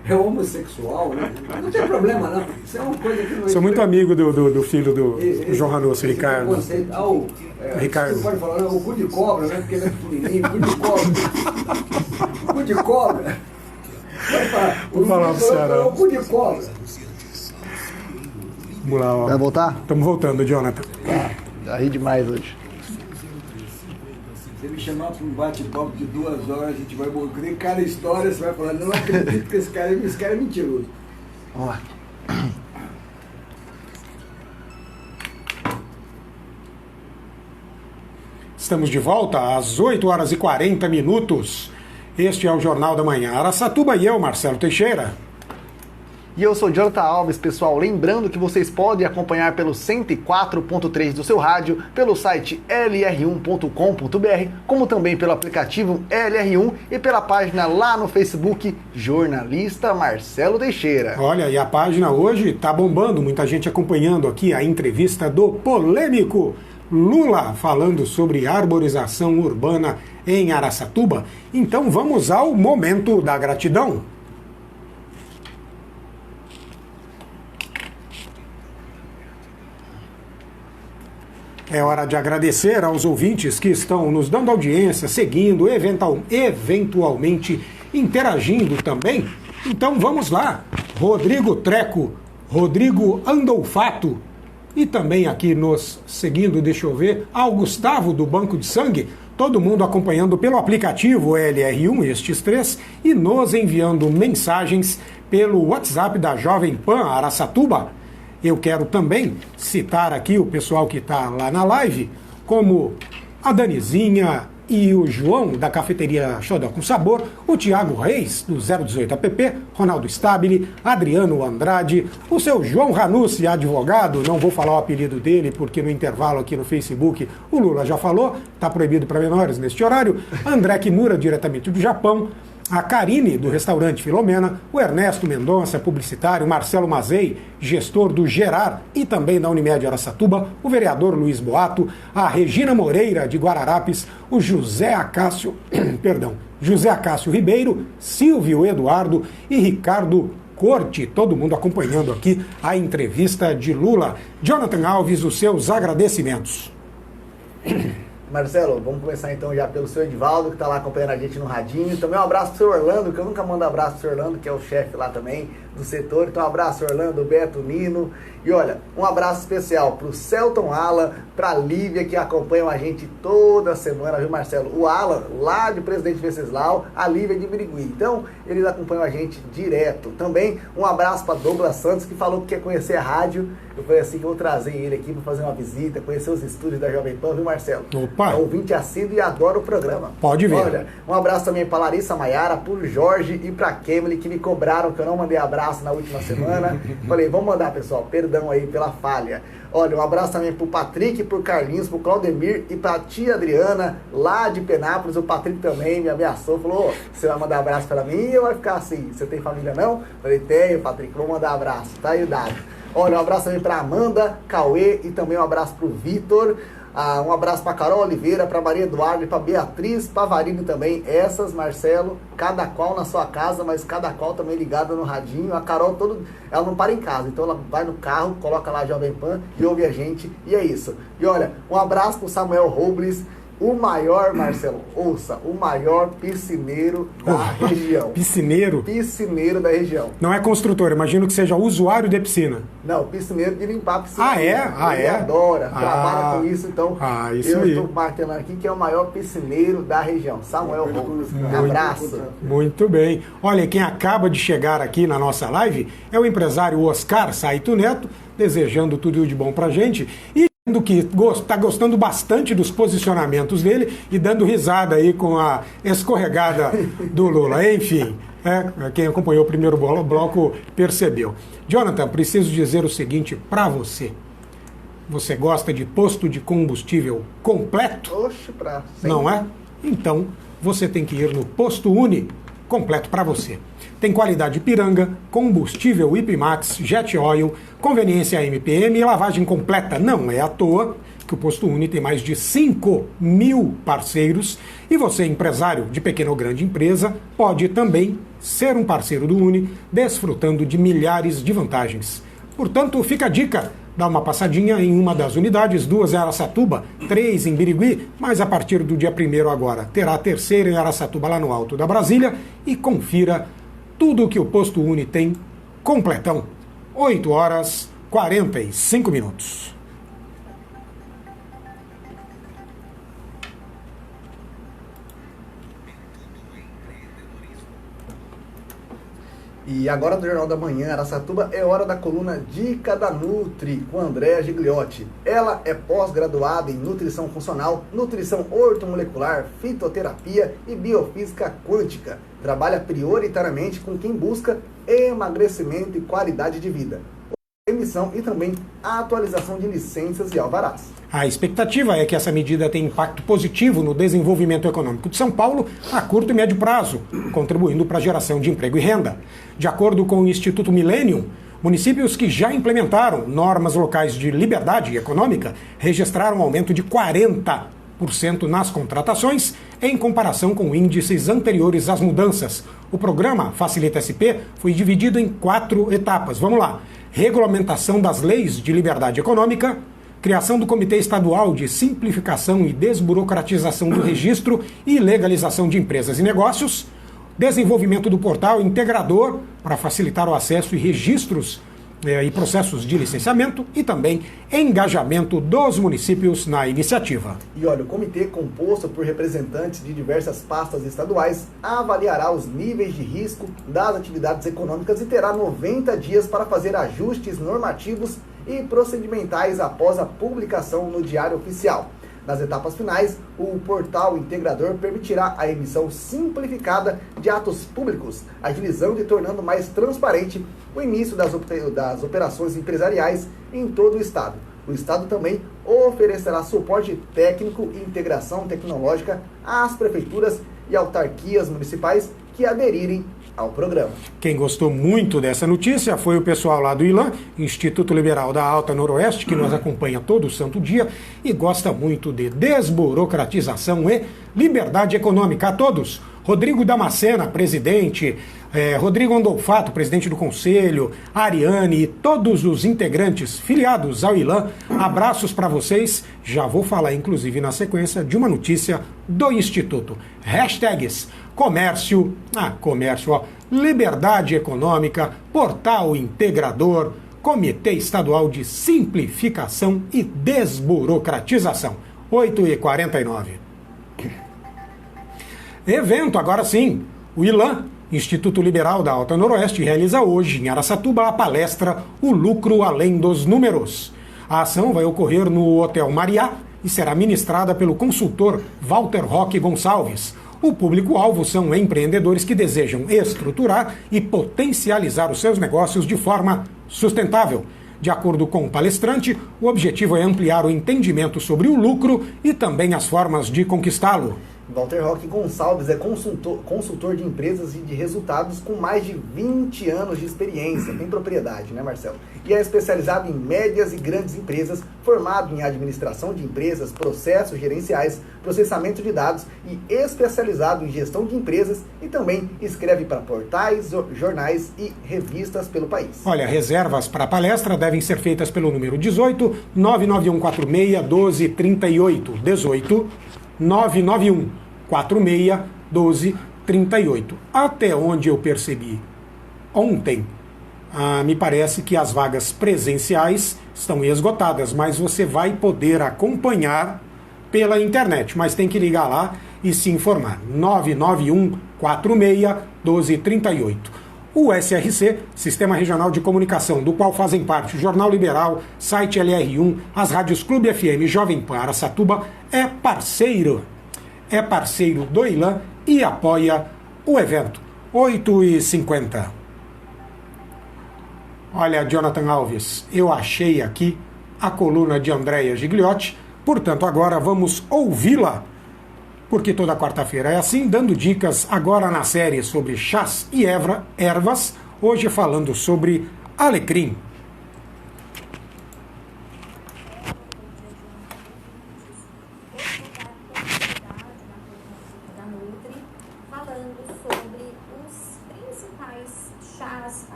é homossexual, né? Mas não tem problema não, isso é uma coisa que não Sou muito amigo do filho do esse- João Ranucci, esse Ricardo. preconceito. Ricardo. Você pode falar, não, o cu de cobra, né? Porque ele é pequenininho, cu de cobra. Cu de cobra. Pode falar. Vou falar pro Ceará. O cu de cobra. Vamos lá, Vai ó. voltar? Estamos voltando, Jonathan. Já ri demais hoje. Se me chamar para um bate-papo de 2 horas, a gente vai morrer cada história, você vai falar, não acredito que esse cara é mentiroso. Vamos lá. Estamos de volta às 8 horas e 40 minutos. Este é o Jornal da Manhã. Araçatuba e eu, Marcelo Teixeira. E eu sou Jonathan Alves, pessoal. Lembrando que vocês podem acompanhar pelo 104.3 do seu rádio, pelo site lr1.com.br, como também pelo aplicativo LR1 e pela página lá no Facebook, Jornalista Marcelo Teixeira. Olha, e a página hoje está bombando, muita gente acompanhando aqui a entrevista do polêmico Lula, falando sobre arborização urbana em Araçatuba. Então vamos ao momento da gratidão. É hora de agradecer aos ouvintes que estão nos dando audiência, seguindo, eventualmente interagindo também. Então vamos lá. Rodrigo Treco, Rodrigo Andolfato e também aqui nos seguindo, deixa eu ver, ao Gustavo do Banco de Sangue. Todo mundo acompanhando pelo aplicativo LR1, estes 3, e nos enviando mensagens pelo WhatsApp da Jovem Pan Araçatuba. Eu quero também citar aqui o pessoal que está lá na live, como a Danizinha e o João da Cafeteria Xodó com Sabor, o Tiago Reis, do 018 APP, Ronaldo Stabile, Adriano Andrade, o seu João Ranucci, advogado, não vou falar o apelido dele, porque no intervalo aqui no Facebook o Lula já falou, está proibido para menores neste horário, André Kimura, diretamente do Japão, a Karine, do restaurante Filomena, o Ernesto Mendonça, publicitário, Marcelo Mazei, gestor do Gerar e também da Unimed Araçatuba, o vereador Luiz Boato, a Regina Moreira, de Guararapes, o José Acácio, José Acácio Ribeiro, Silvio Eduardo e Ricardo Corte, todo mundo acompanhando aqui a entrevista de Lula. Jonathan Alves, os seus agradecimentos. Marcelo, vamos começar então já pelo seu Edivaldo, que está lá acompanhando a gente no radinho. Também um abraço pro seu Orlando, que eu nunca mando abraço pro seu Orlando, que é o chefe lá também do setor. Então um abraço, Orlando, Beto, Nino. E olha, um abraço especial pro Celton Alan, pra Lívia, que acompanham a gente toda semana, viu, Marcelo? O Alan, lá de Presidente Venceslau, a Lívia de Birigui. Então, eles acompanham a gente direto. Também um abraço para Douglas Santos, que falou que quer conhecer a rádio. Eu falei assim que eu vou trazer ele aqui para fazer uma visita, conhecer os estúdios da Jovem Pan, viu, Marcelo? Opa! É um ouvinte assíduo e adora o programa. Pode ver. Olha, um abraço também para Larissa Maiara, pro Jorge e para Kemily, que me cobraram que eu não mandei abraço na última semana. Falei, vamos mandar, pessoal. Perdão aí pela falha. Olha, um abraço também pro Patrick, pro Carlinhos, pro Claudemir e pra tia Adriana, lá de Penápolis. O Patrick também me ameaçou, falou, você vai mandar abraço pra mim ou vai ficar assim? Você tem família não? Falei, tenho, Patrick, vou mandar abraço, tá aí dado. Olha, um abraço também pra Amanda, Cauê e também um abraço pro Vitor. Um abraço para Carol Oliveira, para Maria Eduardo e para Beatriz Pavarini também. Essas, Marcelo, cada qual na sua casa, mas cada qual também ligada no radinho. A Carol, ela não para em casa, então ela vai no carro, coloca lá a Jovem Pan e ouve a gente. E é isso. E olha, um abraço para o Samuel Robles, o maior, Marcelo, ouça, o maior piscineiro da região. Piscineiro? Piscineiro da região. Não é construtor, imagino que seja usuário de piscina. Não, piscineiro de limpar a piscina. Ah, é? Ele adora, trabalha com isso, então isso eu aí. estou martelando aqui que é o maior piscineiro da região, Samuel Robles. Abraço. Muito bem. Olha, quem acaba de chegar aqui na nossa live é o empresário Oscar Saito Neto, desejando tudo de bom pra gente e que está gostando bastante dos posicionamentos dele e dando risada aí com a escorregada do Lula. Enfim, quem acompanhou o primeiro bloco percebeu. Jonathan, preciso dizer o seguinte para você. Você gosta de posto de combustível completo? Oxe, não é? Então, você tem que ir no Posto Uni, completo para você. Tem qualidade Ipiranga, combustível Ipimax, Jet Oil, conveniência MPM e lavagem completa. Não é à toa que o Posto Uni tem mais de 5.000 parceiros e você, empresário de pequena ou grande empresa, pode também ser um parceiro do Uni, desfrutando de milhares de vantagens. Portanto, fica a dica. Dá uma passadinha em uma das unidades, 2 em Araçatuba, 3 em Birigui, mas a partir do dia 1º agora terá a 3ª em Araçatuba, lá no alto da Brasília, e confira tudo o que o Posto Uni tem completão. 8h45. E agora do Jornal da Manhã, Araçatuba, é hora da coluna Dica da Nutri, com Andréa Gigliotti. Ela é pós-graduada em Nutrição Funcional, Nutrição Ortomolecular, Fitoterapia e Biofísica Quântica. Trabalha prioritariamente com quem busca emagrecimento e qualidade de vida, emissão e também a atualização de licenças e alvarás. A expectativa é que essa medida tenha impacto positivo no desenvolvimento econômico de São Paulo a curto e médio prazo, contribuindo para a geração de emprego e renda. De acordo com o Instituto Millennium, municípios que já implementaram normas locais de liberdade econômica registraram um aumento de 40% nas contratações em comparação com índices anteriores às mudanças. O programa Facilita SP foi dividido em 4 etapas. Vamos lá. Regulamentação das leis de liberdade econômica, criação do Comitê Estadual de Simplificação e Desburocratização do Registro e Legalização de Empresas e Negócios, desenvolvimento do portal integrador para facilitar o acesso e registros e processos de licenciamento e também engajamento dos municípios na iniciativa. E olha, o comitê, composto por representantes de diversas pastas estaduais, avaliará os níveis de risco das atividades econômicas e terá 90 dias para fazer ajustes normativos e procedimentais após a publicação no Diário Oficial. Nas etapas finais, o portal integrador permitirá a emissão simplificada de atos públicos, agilizando e tornando mais transparente o início das operações empresariais em todo o Estado. O Estado também oferecerá suporte técnico e integração tecnológica às prefeituras e autarquias municipais que aderirem ao programa. Quem gostou muito dessa notícia foi o pessoal lá do ILAN, Instituto Liberal da Alta Noroeste, que nos acompanha todo santo dia e gosta muito de desburocratização e liberdade econômica. A todos, Rodrigo Damascena, presidente, Rodrigo Andolfato, presidente do Conselho, a Ariane e todos os integrantes filiados ao ILAN, abraços para vocês. Já vou falar, inclusive, na sequência de uma notícia do Instituto. Hashtags comércio, liberdade econômica, portal integrador, Comitê Estadual de Simplificação e Desburocratização. 8h49. Evento, agora sim, o ILAN, Instituto Liberal da Alta Noroeste, realiza hoje em Araçatuba a palestra O Lucro Além dos Números. A ação vai ocorrer no Hotel Mariá e será ministrada pelo consultor Walter Roque Gonçalves. O público-alvo são empreendedores que desejam estruturar e potencializar os seus negócios de forma sustentável. De acordo com o palestrante, o objetivo é ampliar o entendimento sobre o lucro e também as formas de conquistá-lo. Walter Roque Gonçalves é consultor de empresas e de resultados com mais de 20 anos de experiência, tem propriedade, né, Marcelo? E é especializado em médias e grandes empresas, formado em administração de empresas, processos gerenciais, processamento de dados e especializado em gestão de empresas e também escreve para portais, jornais e revistas pelo país. Olha, reservas para a palestra devem ser feitas pelo número 18 99146 1238. 18 991 46 12 38. Até onde eu percebi ontem, me parece que as vagas presenciais estão esgotadas, mas você vai poder acompanhar pela internet, mas tem que ligar lá e se informar. 991 46 12 38. O SRC, Sistema Regional de Comunicação, do qual fazem parte o Jornal Liberal, site LR1, as rádios Clube FM, Jovem Pan Araçatuba, é parceiro do ILAN e apoia o evento. 8h50. Olha, Jonathan Alves, eu achei aqui a coluna de Andréia Gigliotti, portanto agora vamos ouvi-la, porque toda quarta-feira é assim, dando dicas agora na série sobre chás e ervas, hoje falando sobre alecrim.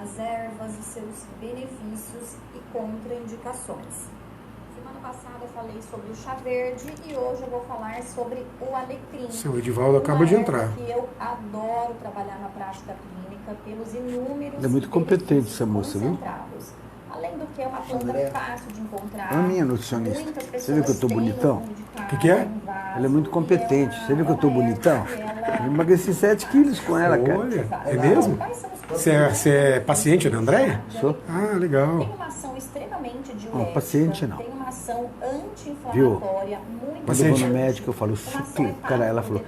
As ervas, os seus benefícios e contraindicações. Semana passada eu falei sobre o chá verde e hoje eu vou falar sobre o alecrim. Seu Edivaldo acaba de entrar. Que eu adoro trabalhar na prática clínica pelos inúmeros. É muito competente essa moça, viu? Além do que é uma planta fácil de encontrar. A minha nutricionista. Você viu que eu tô bonitão? O que é? Ela é muito competente. Você viu que eu tô bonitão? Eu emagreci 7 quilos com ela, cara. Olha, é mesmo? Você é paciente da Andréia? Sou. Ah, legal. Tem uma ação extremamente diurética. Não, paciente não. Tem uma ação anti-inflamatória muito. Quando eu vou no médico, eu falo, cara, ela falou,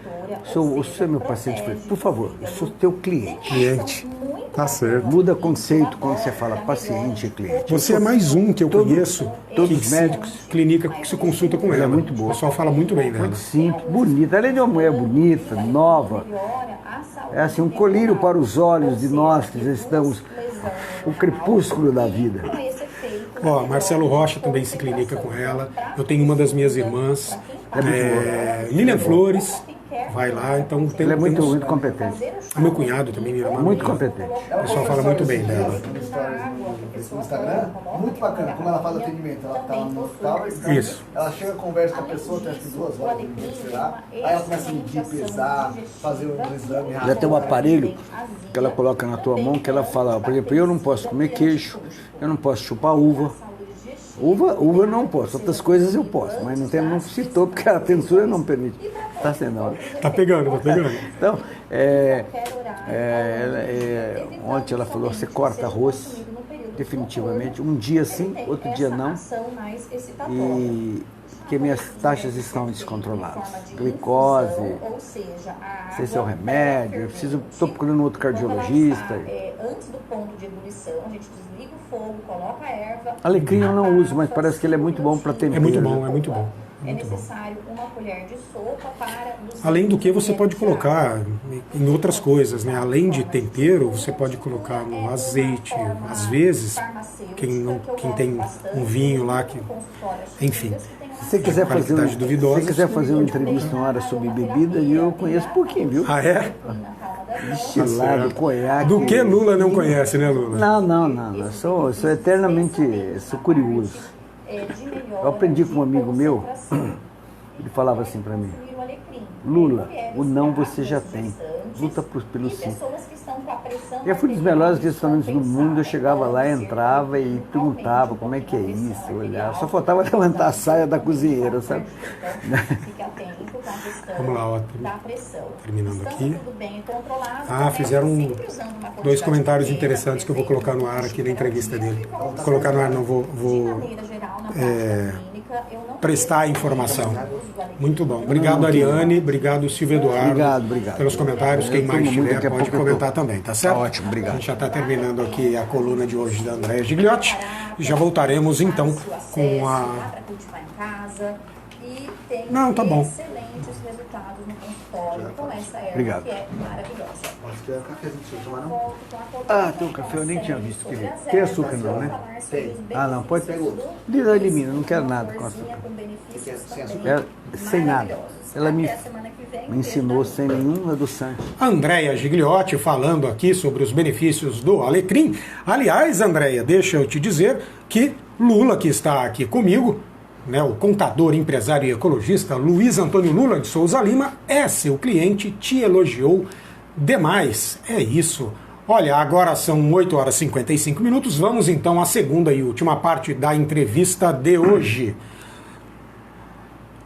você é meu paciente. Eu falei, por favor, eu sou teu cliente. Cliente. Tá certo. Muda conceito quando você fala paciente e cliente. Você é mais um que eu conheço. Todos os médicos. Clínica que se consulta com ela. É muito boa. O pessoal fala muito bem dela. Muito simples, bonita. Ela é de uma mulher bonita, nova. É assim, um colírio para os olhos de nós que já estamos no crepúsculo da vida. Ó, Marcelo Rocha também se clinica com ela. Eu tenho uma das minhas irmãs, Lilian Flores, vai lá. Então ela é muito competente. O meu cunhado também, minha irmã. Muito competente. O pessoal fala muito bem dela. No Instagram, muito bacana, como ela faz atendimento. Ela tá no hospital, Isso. Ela chega, conversa com a pessoa, tem acho que 2 horas, sei lá. Aí ela começa a medir, pesar, fazer um exame rápido. Já tem um aparelho que ela coloca na tua mão que ela fala, por exemplo, eu não posso comer queijo, eu não posso chupar uva. Uva eu não posso, outras coisas eu posso, mas não citou porque a censura não permite. Tá sendo hora. Tá pegando. Então, ontem ela falou, você corta arroz, definitivamente, um dia sim, outro dia não, e que minhas taxas estão descontroladas. Glicose, não sei se é o remédio, eu estou procurando outro cardiologista. Antes do ponto de ebulição, a gente desliga o fogo, coloca a erva. Alecrim eu não uso, mas parece que ele é muito bom para tempero. É muito bom. é necessário uma colher de sopa para... Além do que você pode colocar em outras coisas, né? Além de tempero, você pode colocar no azeite, às vezes, quem tem um vinho lá que, enfim, Se você quiser fazer, qualidade duvidosa. se quiser fazer uma entrevista uma hora sobre bebida, eu conheço pouquinho, viu? Ah, é? Destilado, conhaque. Do que Lula não conhece, né, Lula? Não. Eu sou eternamente curioso. Eu aprendi com um amigo meu, ele falava assim pra mim: Lula, o não você já tem, luta pelo sim. E eu fui dos melhores restaurantes do mundo, eu chegava lá, entrava e perguntava como é que é isso, olhava. Só faltava levantar a saia da cozinheira, sabe? Vamos lá, ó, terminando aqui. Fizeram 2 comentários interessantes que eu vou colocar no ar aqui na entrevista dele. Vou colocar no ar, não vou prestar a informação. Muito bom. Obrigado, Ariane. Obrigado, Silvio Eduardo. Obrigado. Pelos comentários. Quem mais tiver daqui a pode pouco eu comentar também, tá certo? Tá ótimo, obrigado. A gente já está terminando aqui a coluna de hoje da Andréa Gigliotti. E já voltaremos então com a... Não, tá bom. Excelentes resultados no consultório com essa erva Obrigado. que é maravilhosa. Tem um café, eu nem tinha visto. Tem açúcar não, né? Tem. Não, pode pegar outro. Elimina, não quero nada com açúcar. Sem nada. Ela me ensinou sem nenhum adoçante. Andréa Gigliotti falando aqui sobre os benefícios do alecrim. Aliás, Andréa, deixa eu te dizer que Lula, que está aqui comigo, né, o contador, empresário e ecologista Luiz Antônio Lula de Souza Lima, é seu cliente, te elogiou demais. É isso. Olha, agora são 8 horas e 55 minutos. Vamos então à segunda e última parte da entrevista de hoje.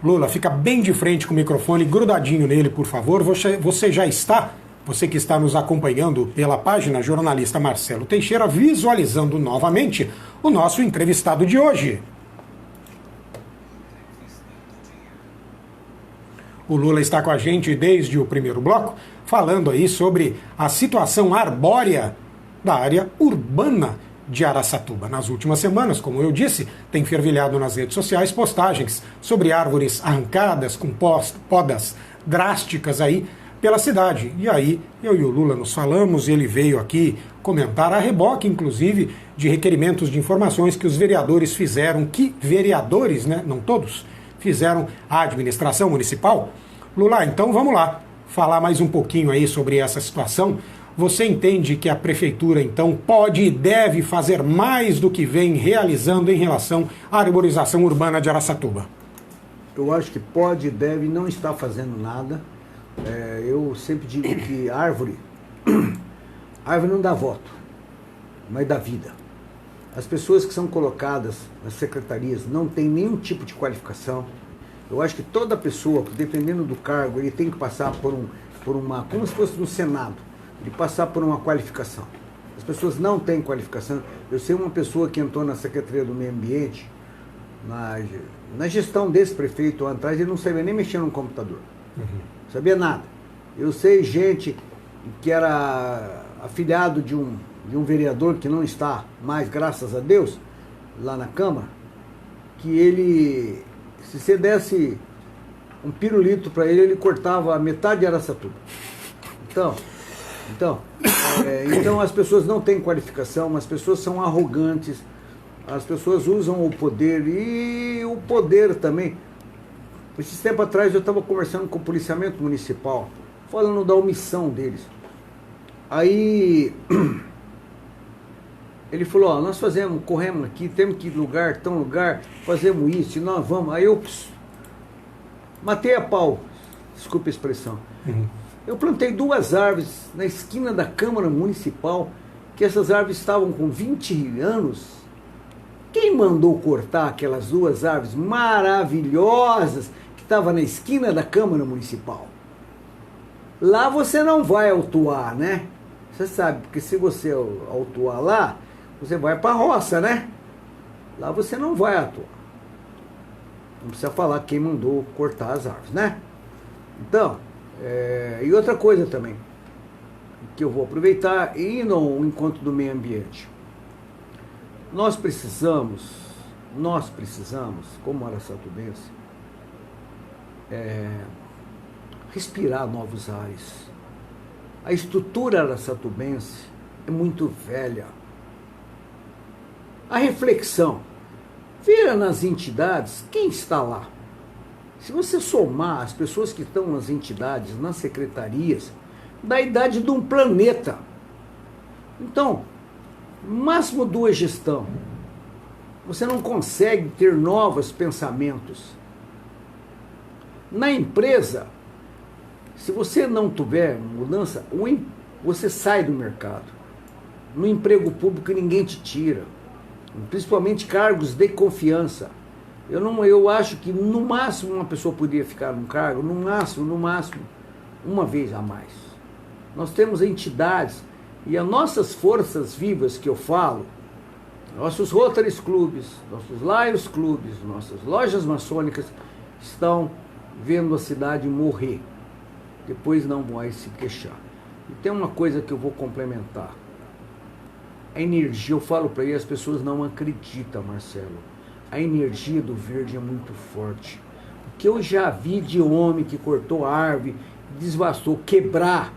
Lula, fica bem de frente com o microfone, grudadinho nele, por favor. Você já está, você que está nos acompanhando pela página Jornalista Marcelo Teixeira, visualizando novamente o nosso entrevistado de hoje. O Lula está com a gente desde o primeiro bloco, falando aí sobre a situação arbórea da área urbana de Araçatuba. Nas últimas semanas, como eu disse, tem fervilhado nas redes sociais postagens sobre árvores arrancadas com podas drásticas aí pela cidade. E aí, eu e o Lula nos falamos, e ele veio aqui comentar a reboque, inclusive, de requerimentos de informações que os vereadores fizeram, né, não todos, fizeram à administração municipal. Lula, então vamos lá, falar mais um pouquinho aí sobre essa situação. Você entende que a prefeitura, então, pode e deve fazer mais do que vem realizando em relação à arborização urbana de Araçatuba? Eu acho que pode e deve, não está fazendo nada. Eu sempre digo que árvore não dá voto, mas dá vida. As pessoas que são colocadas nas secretarias não têm nenhum tipo de qualificação. Eu acho que toda pessoa, dependendo do cargo, ele tem que passar por uma, como se fosse no Senado, ele passar por uma qualificação. As pessoas não têm qualificação. Eu sei uma pessoa que entrou na Secretaria do Meio Ambiente, na gestão desse prefeito lá atrás, ele não sabia nem mexer no computador. Não sabia nada. Eu sei gente que era afiliado de um vereador que não está mais, graças a Deus, lá na Câmara, que ele, se você desse um pirulito para ele cortava a metade de Araçatuba. Então as pessoas não têm qualificação, as pessoas são arrogantes, as pessoas usam o poder, e o poder também. Esses tempos atrás eu estava conversando com o policiamento municipal, falando da omissão deles. Aí ele falou: nós corremos aqui, temos que ir lugar, fazemos isso, e nós vamos. Aí eu matei a pau, desculpa a expressão. Eu plantei 2 árvores na esquina da Câmara Municipal, que essas árvores estavam com 20 anos. Quem mandou cortar aquelas 2 árvores maravilhosas que estavam na esquina da Câmara Municipal? Lá você não vai autuar, né? Você sabe, porque se você autuar lá, você vai para a roça, né? Lá você não vai atuar. Não precisa falar quem mandou cortar as árvores, né? Então, e outra coisa também, que eu vou aproveitar e ir no encontro do meio ambiente. Nós precisamos, como araçatubense, respirar novos ares. A estrutura araçatubense é muito velha. A reflexão, veja nas entidades quem está lá. Se você somar as pessoas que estão nas entidades, nas secretarias, da idade de um planeta. Então, máximo 2 gestões. Você não consegue ter novos pensamentos. Na empresa, se você não tiver mudança, você sai do mercado. No emprego público ninguém te tira. Principalmente cargos de confiança. Eu acho que no máximo uma pessoa poderia ficar num cargo, no máximo, uma vez a mais. Nós temos entidades e as nossas forças vivas que eu falo, nossos Rotary Clubes, nossos Lions Clubes, nossas lojas maçônicas estão vendo a cidade morrer. Depois não vai se queixar. E tem uma coisa que eu vou complementar. A energia, eu falo para ele, as pessoas não acreditam, Marcelo. A energia do verde é muito forte. O que eu já vi de homem que cortou árvore, desvastou, quebrar.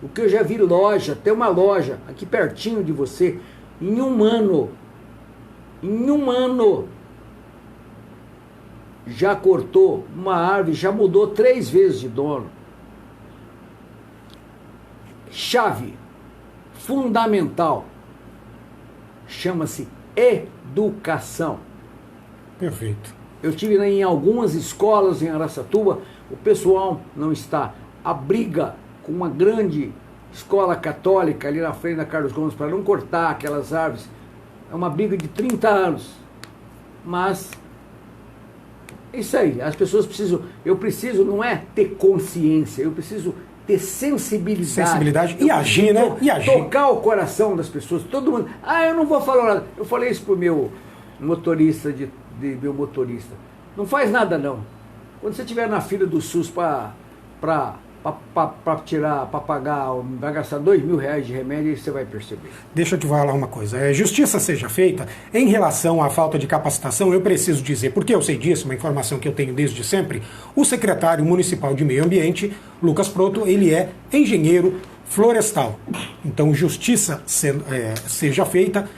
O que eu já vi loja, tem uma loja aqui pertinho de você, em um ano, já cortou uma árvore, já mudou 3 vezes de dono. Chave fundamental chama-se educação. Perfeito. Eu tive em algumas escolas em Araçatuba, o pessoal não está. A briga com uma grande escola católica ali na frente da Carlos Gomes para não cortar aquelas árvores é uma briga de 30 anos. Mas é isso aí, as pessoas precisam, eu preciso não é ter consciência, eu preciso ter sensibilidade e agir, né? E agir. Tocar o coração das pessoas, todo mundo. Eu não vou falar nada. Eu falei isso pro meu motorista, meu motorista. Não faz nada não. Quando você estiver na fila do SUS para pagar, vai gastar R$2.000 de remédio, e você vai perceber. Deixa eu te falar uma coisa. Justiça seja feita, em relação à falta de capacitação, eu preciso dizer, porque eu sei disso, uma informação que eu tenho desde sempre, o secretário municipal de Meio Ambiente, Lucas Proto, ele é engenheiro florestal. Então, justiça seja feita,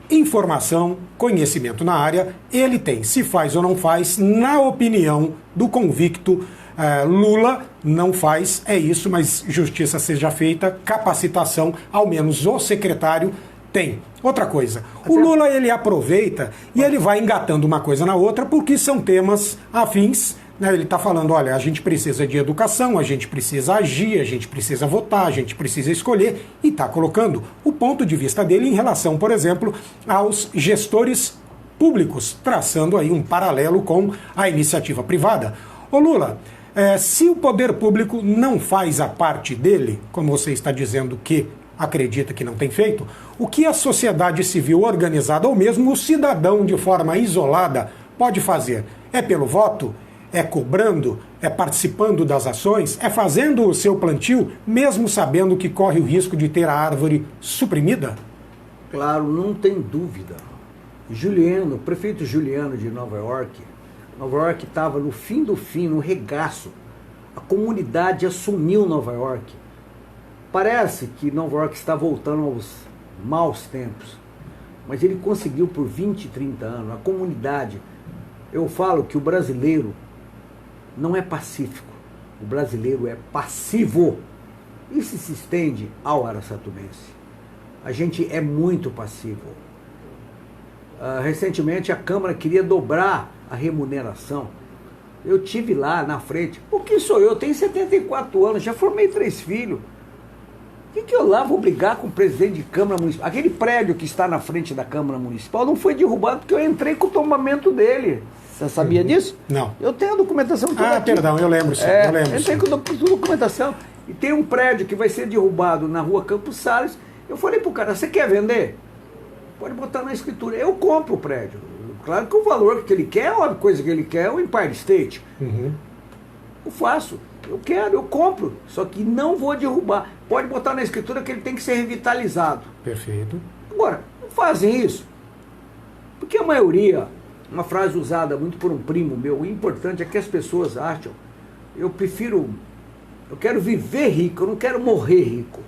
informação, conhecimento na área, ele tem. Se faz ou não faz, na opinião do convicto Lula, não faz, é isso, mas justiça seja feita, capacitação, ao menos o secretário tem. Outra coisa, o Lula ele aproveita e ele vai engatando uma coisa na outra porque são temas afins, né? Ele está falando, olha, a gente precisa de educação, a gente precisa agir, a gente precisa votar, a gente precisa escolher, e está colocando o ponto de vista dele em relação, por exemplo, aos gestores públicos, traçando aí um paralelo com a iniciativa privada. Ô Lula, se o poder público não faz a parte dele, como você está dizendo que acredita que não tem feito, o que a sociedade civil organizada ou mesmo o cidadão de forma isolada pode fazer? É pelo voto? É cobrando? É participando das ações? É fazendo o seu plantio, mesmo sabendo que corre o risco de ter a árvore suprimida? Claro, não tem dúvida. Juliano, o prefeito Juliano de Nova York estava no fim do fim, no regaço. A comunidade assumiu Nova York. Parece que Nova York está voltando aos maus tempos, mas ele conseguiu por 20, 30 anos. A comunidade, eu falo que o brasileiro não é pacífico, o brasileiro é passivo. Isso se estende ao araçatubense. A gente é muito passivo. Recentemente a Câmara queria dobrar a remuneração. Eu tive lá na frente. O que sou eu? Tenho 74 anos, já formei 3 filhos. O que eu lá vou brigar com o presidente de Câmara Municipal? Aquele prédio que está na frente da Câmara Municipal não foi derrubado porque eu entrei com o tombamento dele. Você sabia disso? Não. Eu tenho a documentação toda aqui. Perdão, eu lembro sim. Eu lembro, entrei com a documentação. E tem um prédio que vai ser derrubado na rua Campos Salles. Eu falei pro cara, você quer vender? Pode botar na escritura. Eu compro o prédio. Claro que o valor que ele quer, a coisa que ele quer é o Empire State. Uhum. Eu faço. Eu quero, eu compro. Só que não vou derrubar. Pode botar na escritura que ele tem que ser revitalizado. Perfeito. Agora, não fazem isso. Porque a maioria, uma frase usada muito por um primo meu, o importante é que as pessoas acham eu quero viver rico, eu não quero morrer rico.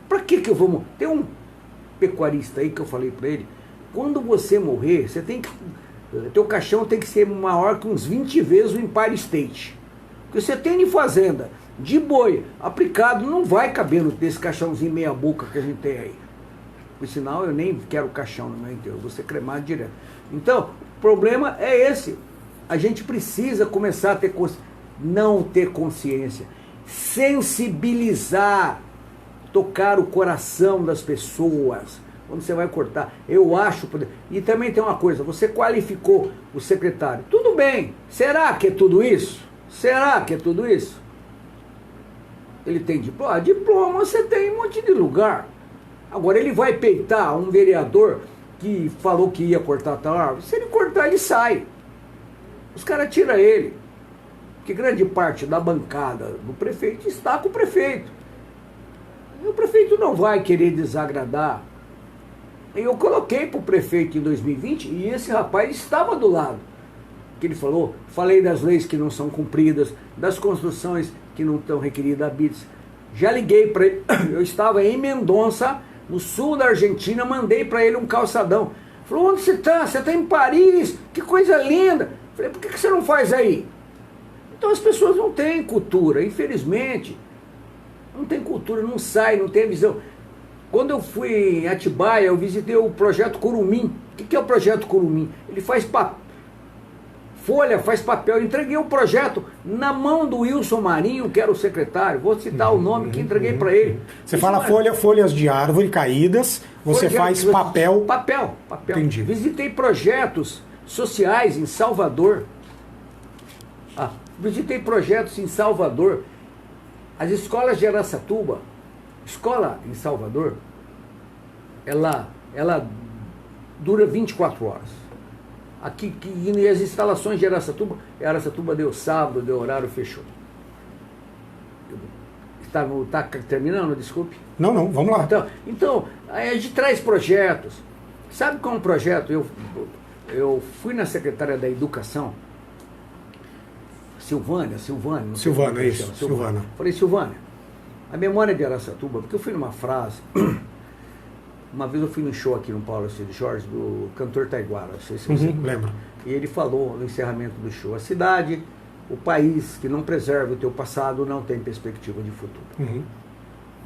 Para que eu vou morrer? Tem um pecuarista aí que eu falei para ele, quando você morrer, você tem que, teu caixão tem que ser maior que uns 20 vezes o Empire State. Porque você tem de fazenda, de boi, aplicado, não vai caber nesse caixãozinho meia boca que a gente tem aí. Por sinal, eu nem quero caixão no meu enterro, eu vou ser cremado direto. Então, o problema é esse. A gente precisa começar a ter não ter consciência, sensibilizar, tocar o coração das pessoas. Quando você vai cortar, eu acho... E também tem uma coisa, você qualificou o secretário. Tudo bem, será que é tudo isso? Será que é tudo isso? Ele tem diploma? Diploma você tem em um monte de lugar. Agora ele vai peitar um vereador que falou que ia cortar tal árvore. Se ele cortar, ele sai. Os caras tiram ele. Porque grande parte da bancada do prefeito está com o prefeito. E o prefeito não vai querer desagradar. Eu coloquei para o prefeito em 2020 e esse rapaz estava do lado. Que ele falou, falei das leis que não são cumpridas, das construções que não estão requeridas a BITS. Já liguei para ele, eu estava em Mendonça, no sul da Argentina, mandei para ele um calçadão. Falou, onde você está? Você está em Paris, que coisa linda. Falei, por que você não faz aí? Então as pessoas não têm cultura, infelizmente. Não tem cultura, não sai, não tem visão. Quando eu fui em Atibaia, eu visitei o Projeto Curumim. O que é o Projeto Curumim? Ele faz folha, faz papel. Eu entreguei o projeto na mão do Wilson Marinho, que era o secretário. Vou citar o nome que entreguei para ele. Você fala folhas de árvore caídas, você faz papel. Papel. Entendi. Visitei projetos sociais em Salvador. Visitei projetos em Salvador. As escolas de Araçatuba, escola em Salvador, ela dura 24 horas. Aqui, e as instalações de Araçatuba deu sábado, deu horário, fechou. Está terminando, desculpe? Não, vamos lá. Então, aí a gente traz projetos. Sabe qual é um projeto? Eu fui na secretária da Educação, Silvânia, Silvana, isso, Silvana. Falei, Silvânia, a memória de Araçatuba, porque eu fui numa frase, uma vez eu fui num show aqui no Paulo Cid Jorge, do cantor Taiguara, não sei se você lembro. E ele falou no encerramento do show, a cidade, o país que não preserva o teu passado não tem perspectiva de futuro.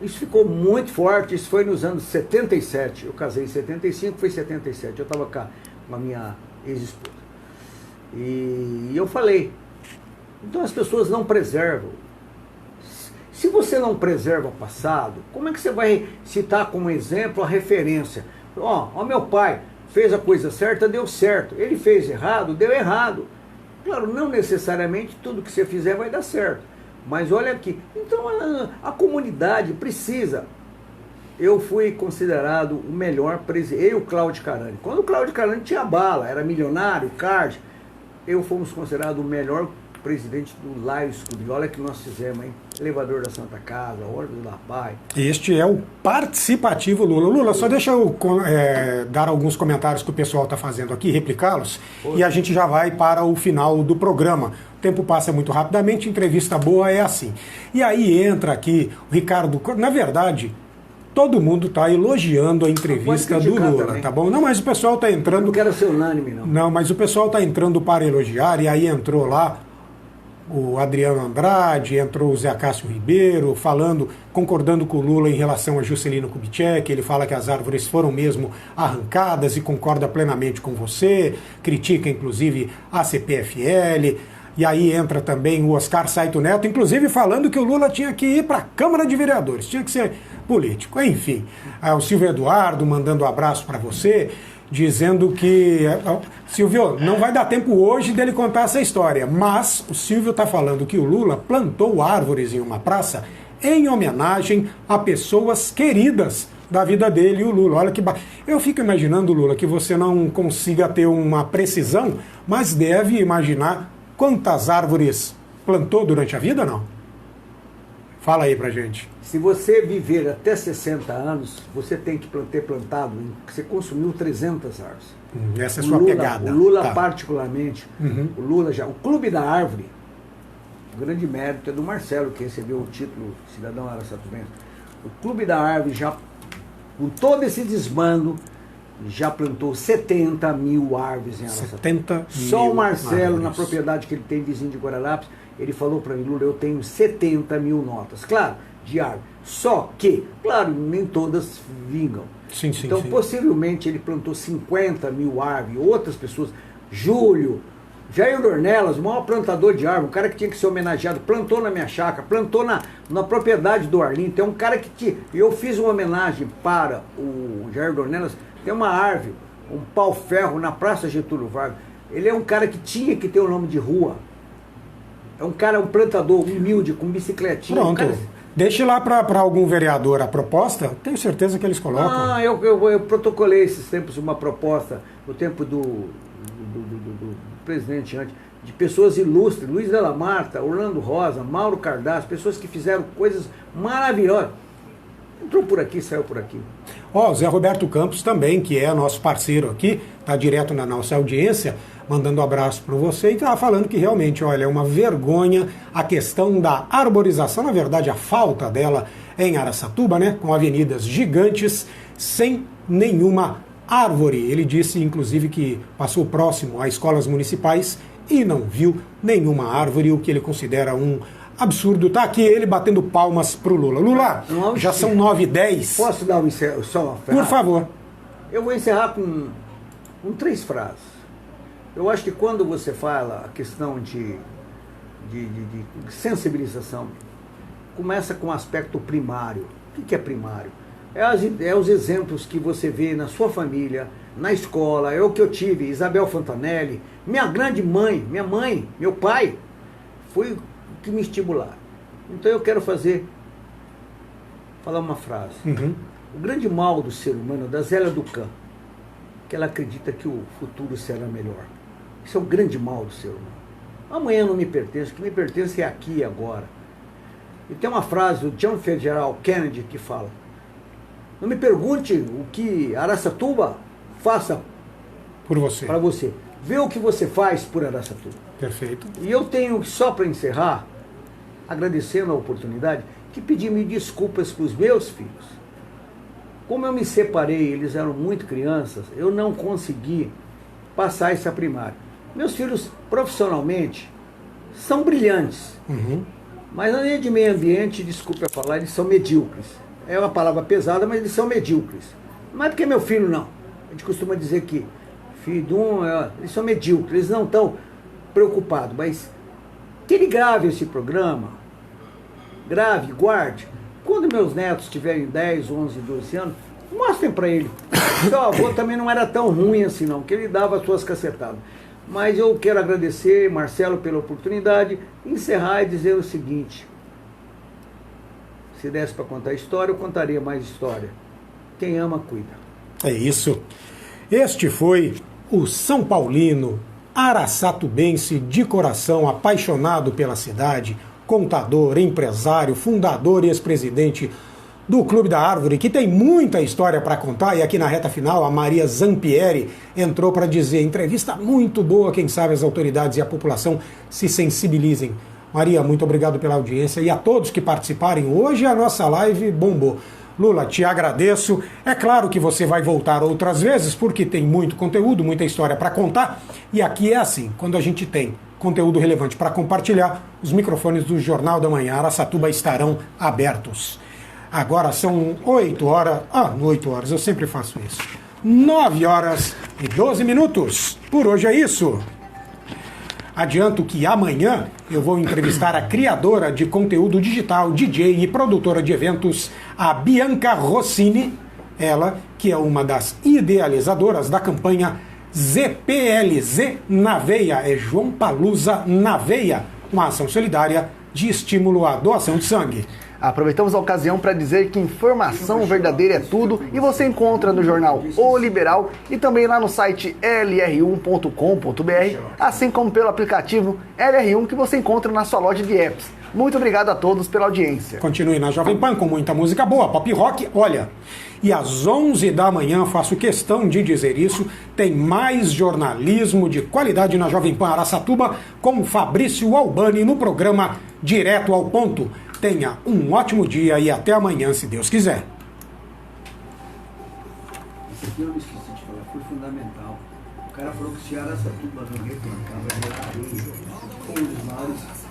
Isso ficou muito forte, isso foi nos anos 77, eu casei em 75, foi 77, eu estava com a minha ex-esposa. E eu falei, então as pessoas não preservam. Se você não preserva o passado, como é que você vai citar como exemplo a referência? Meu pai fez a coisa certa, deu certo. Ele fez errado, deu errado. Claro, não necessariamente tudo que você fizer vai dar certo. Mas olha aqui, então a comunidade precisa. Eu fui considerado o melhor presidente, eu e o Cláudio Carani. Quando o Cláudio Carani tinha bala, era milionário, card, eu fomos considerados o melhor presidente do Lions Club. Olha que nós fizemos, hein? Elevador da Santa Casa, ônibus da Pai. Este é o participativo Lula. Lula, só deixa eu dar alguns comentários que o pessoal está fazendo aqui, replicá-los, e a gente já vai para o final do programa. O tempo passa muito rapidamente, entrevista boa é assim. E aí entra aqui o Ricardo, na verdade, todo mundo está elogiando a entrevista do Lula, também. Tá bom? Não, mas o pessoal está entrando... Eu não quero ser unânime, não. Não, mas o pessoal está entrando para elogiar, e aí entrou lá o Adriano Andrade, entrou o Zé Cássio Ribeiro, concordando com o Lula em relação a Juscelino Kubitschek. Ele fala que as árvores foram mesmo arrancadas e concorda plenamente com você, critica inclusive a CPFL. E aí entra também o Oscar Saito Neto, inclusive falando que o Lula tinha que ir para a Câmara de Vereadores, tinha que ser político. Enfim, o Silvio Eduardo mandando um abraço para você, dizendo que, Silvio, não vai dar tempo hoje dele contar essa história, mas o Silvio está falando que o Lula plantou árvores em uma praça em homenagem a pessoas queridas da vida dele. E o Lula, olha que eu fico imaginando, Lula, que você não consiga ter uma precisão, mas deve imaginar quantas árvores plantou durante a vida, não? Fala aí pra gente. Se você viver até 60 anos, você tem que ter plantado, você consumiu 300 árvores. Essa é a sua pegada. O Lula particularmente, o Clube da Árvore, O grande mérito é do Marcelo, que recebeu o título Cidadão Araçatubense. O Clube da Árvore já, com todo esse desmando, já plantou 70 mil árvores em Araçatuba. 70 Só mil o Marcelo, árvores. na propriedade que ele tem vizinho de Guararapes, ele falou para mim, Lula, eu tenho 70 mil notas, claro, de árvore. Só que, claro, nem todas vingam. Sim, sim, Então, sim. possivelmente, ele plantou 50 mil árvores, outras pessoas, Júlio, Jair Dornelas, o maior plantador de árvore, um cara que tinha que ser homenageado, plantou na minha chácara, plantou na propriedade do Arlindo. Tem um cara que eu fiz uma homenagem para o Jair Dornelas, tem uma árvore, um pau-ferro na Praça Getúlio Vargas. Ele é um cara que tinha que ter o nome de rua. É um cara, um plantador humilde, com bicicletinha. Pronto. Um cara... Deixe lá para algum vereador a proposta, tenho certeza que eles colocam. Ah, eu protocolei esses tempos uma proposta, no tempo do presidente antes, de pessoas ilustres, Luiz Della Marta, Orlando Rosa, Mauro Cardassi, pessoas que fizeram coisas maravilhosas. Entrou por aqui, saiu por aqui. Ó, o Zé Roberto Campos também, que é nosso parceiro aqui, está direto na nossa audiência, mandando um abraço para você e estava falando que realmente, olha, é uma vergonha a questão da arborização, na verdade a falta dela em Araçatuba, né, com avenidas gigantes, sem nenhuma árvore. Ele disse, inclusive, que passou próximo a escolas municipais e não viu nenhuma árvore, o que ele considera um absurdo. Tá aqui ele batendo palmas pro Lula. Lula, Não, já são 9h10. Posso dar só uma frase? Por favor. Eu vou encerrar com 3 frases. Eu acho que quando você fala a questão de sensibilização, começa com o aspecto primário. O que é primário? É os exemplos que você vê na sua família, na escola, é o que eu tive, Isabel Fontanelli, minha grande mãe, minha mãe, meu pai, foi o que me estimularam. Então eu quero falar uma frase. O grande mal do ser humano, da Zélia Ducan, que ela acredita que o futuro será melhor. Isso é o grande mal do ser humano. Amanhã não me pertence, o que me pertence é aqui e agora. E tem uma frase do John Fitzgerald Kennedy que fala: não me pergunte o que Araçatuba faça Por você. para você. Vê o que você faz por Araçatuba. Perfeito. E eu tenho, só para encerrar, agradecendo a oportunidade, que pedir mil desculpas para os meus filhos. Como eu me separei, eles eram muito crianças, eu não consegui passar essa primária. Meus filhos, profissionalmente, são brilhantes. Mas na linha de meio ambiente, desculpe a falar, eles são medíocres. É uma palavra pesada, mas eles são medíocres. Não é porque meu filho não. A gente costuma dizer que filho de eles são medíocres, eles não estão preocupados. Mas que ele grave esse programa, grave, guarde. Quando meus netos tiverem 10, 11, 12 anos, mostrem para ele. Seu avô também não era tão ruim assim não, que ele dava as suas cacetadas. Mas eu quero agradecer, Marcelo, pela oportunidade, encerrar e dizer o seguinte: se desse para contar história, eu contaria mais história. Quem ama, cuida. É isso. Este foi o São Paulino, araçatubense de coração, apaixonado pela cidade, contador, empresário, fundador e ex-presidente do Clube da Árvore, que tem muita história para contar, e aqui na reta final a Maria Zampieri entrou para dizer: entrevista muito boa, quem sabe as autoridades e a população se sensibilizem. Maria, muito obrigado pela audiência e a todos que participarem. Hoje a nossa live bombou. Lula, te agradeço. É claro que você vai voltar outras vezes, porque tem muito conteúdo, muita história para contar, e aqui é assim, quando a gente tem conteúdo relevante para compartilhar, os microfones do Jornal da Manhã Araçatuba estarão abertos. Agora são 8 horas, 8 horas, eu sempre faço isso. 9h12. Por hoje é isso. Adianto que amanhã eu vou entrevistar a criadora de conteúdo digital, DJ e produtora de eventos, a Bianca Rossini, ela que é uma das idealizadoras da campanha ZPLZ na Veia, é João Palusa na Veia, uma ação solidária de estímulo à doação de sangue. Aproveitamos a ocasião para dizer que informação verdadeira é tudo e você encontra no jornal O Liberal e também lá no site lr1.com.br, assim como pelo aplicativo LR1 que você encontra na sua loja de apps. Muito obrigado a todos pela audiência. Continue na Jovem Pan com muita música boa, pop rock, olha. E às 11 da manhã, faço questão de dizer isso, tem mais jornalismo de qualidade na Jovem Pan Araçatuba com Fabrício Albani no programa Direto ao Ponto. Tenha um ótimo dia e até amanhã, se Deus quiser. Isso aqui eu não esqueci de falar, foi fundamental. O cara falou que se Araçatuba não replantava, já estaria um dos maiores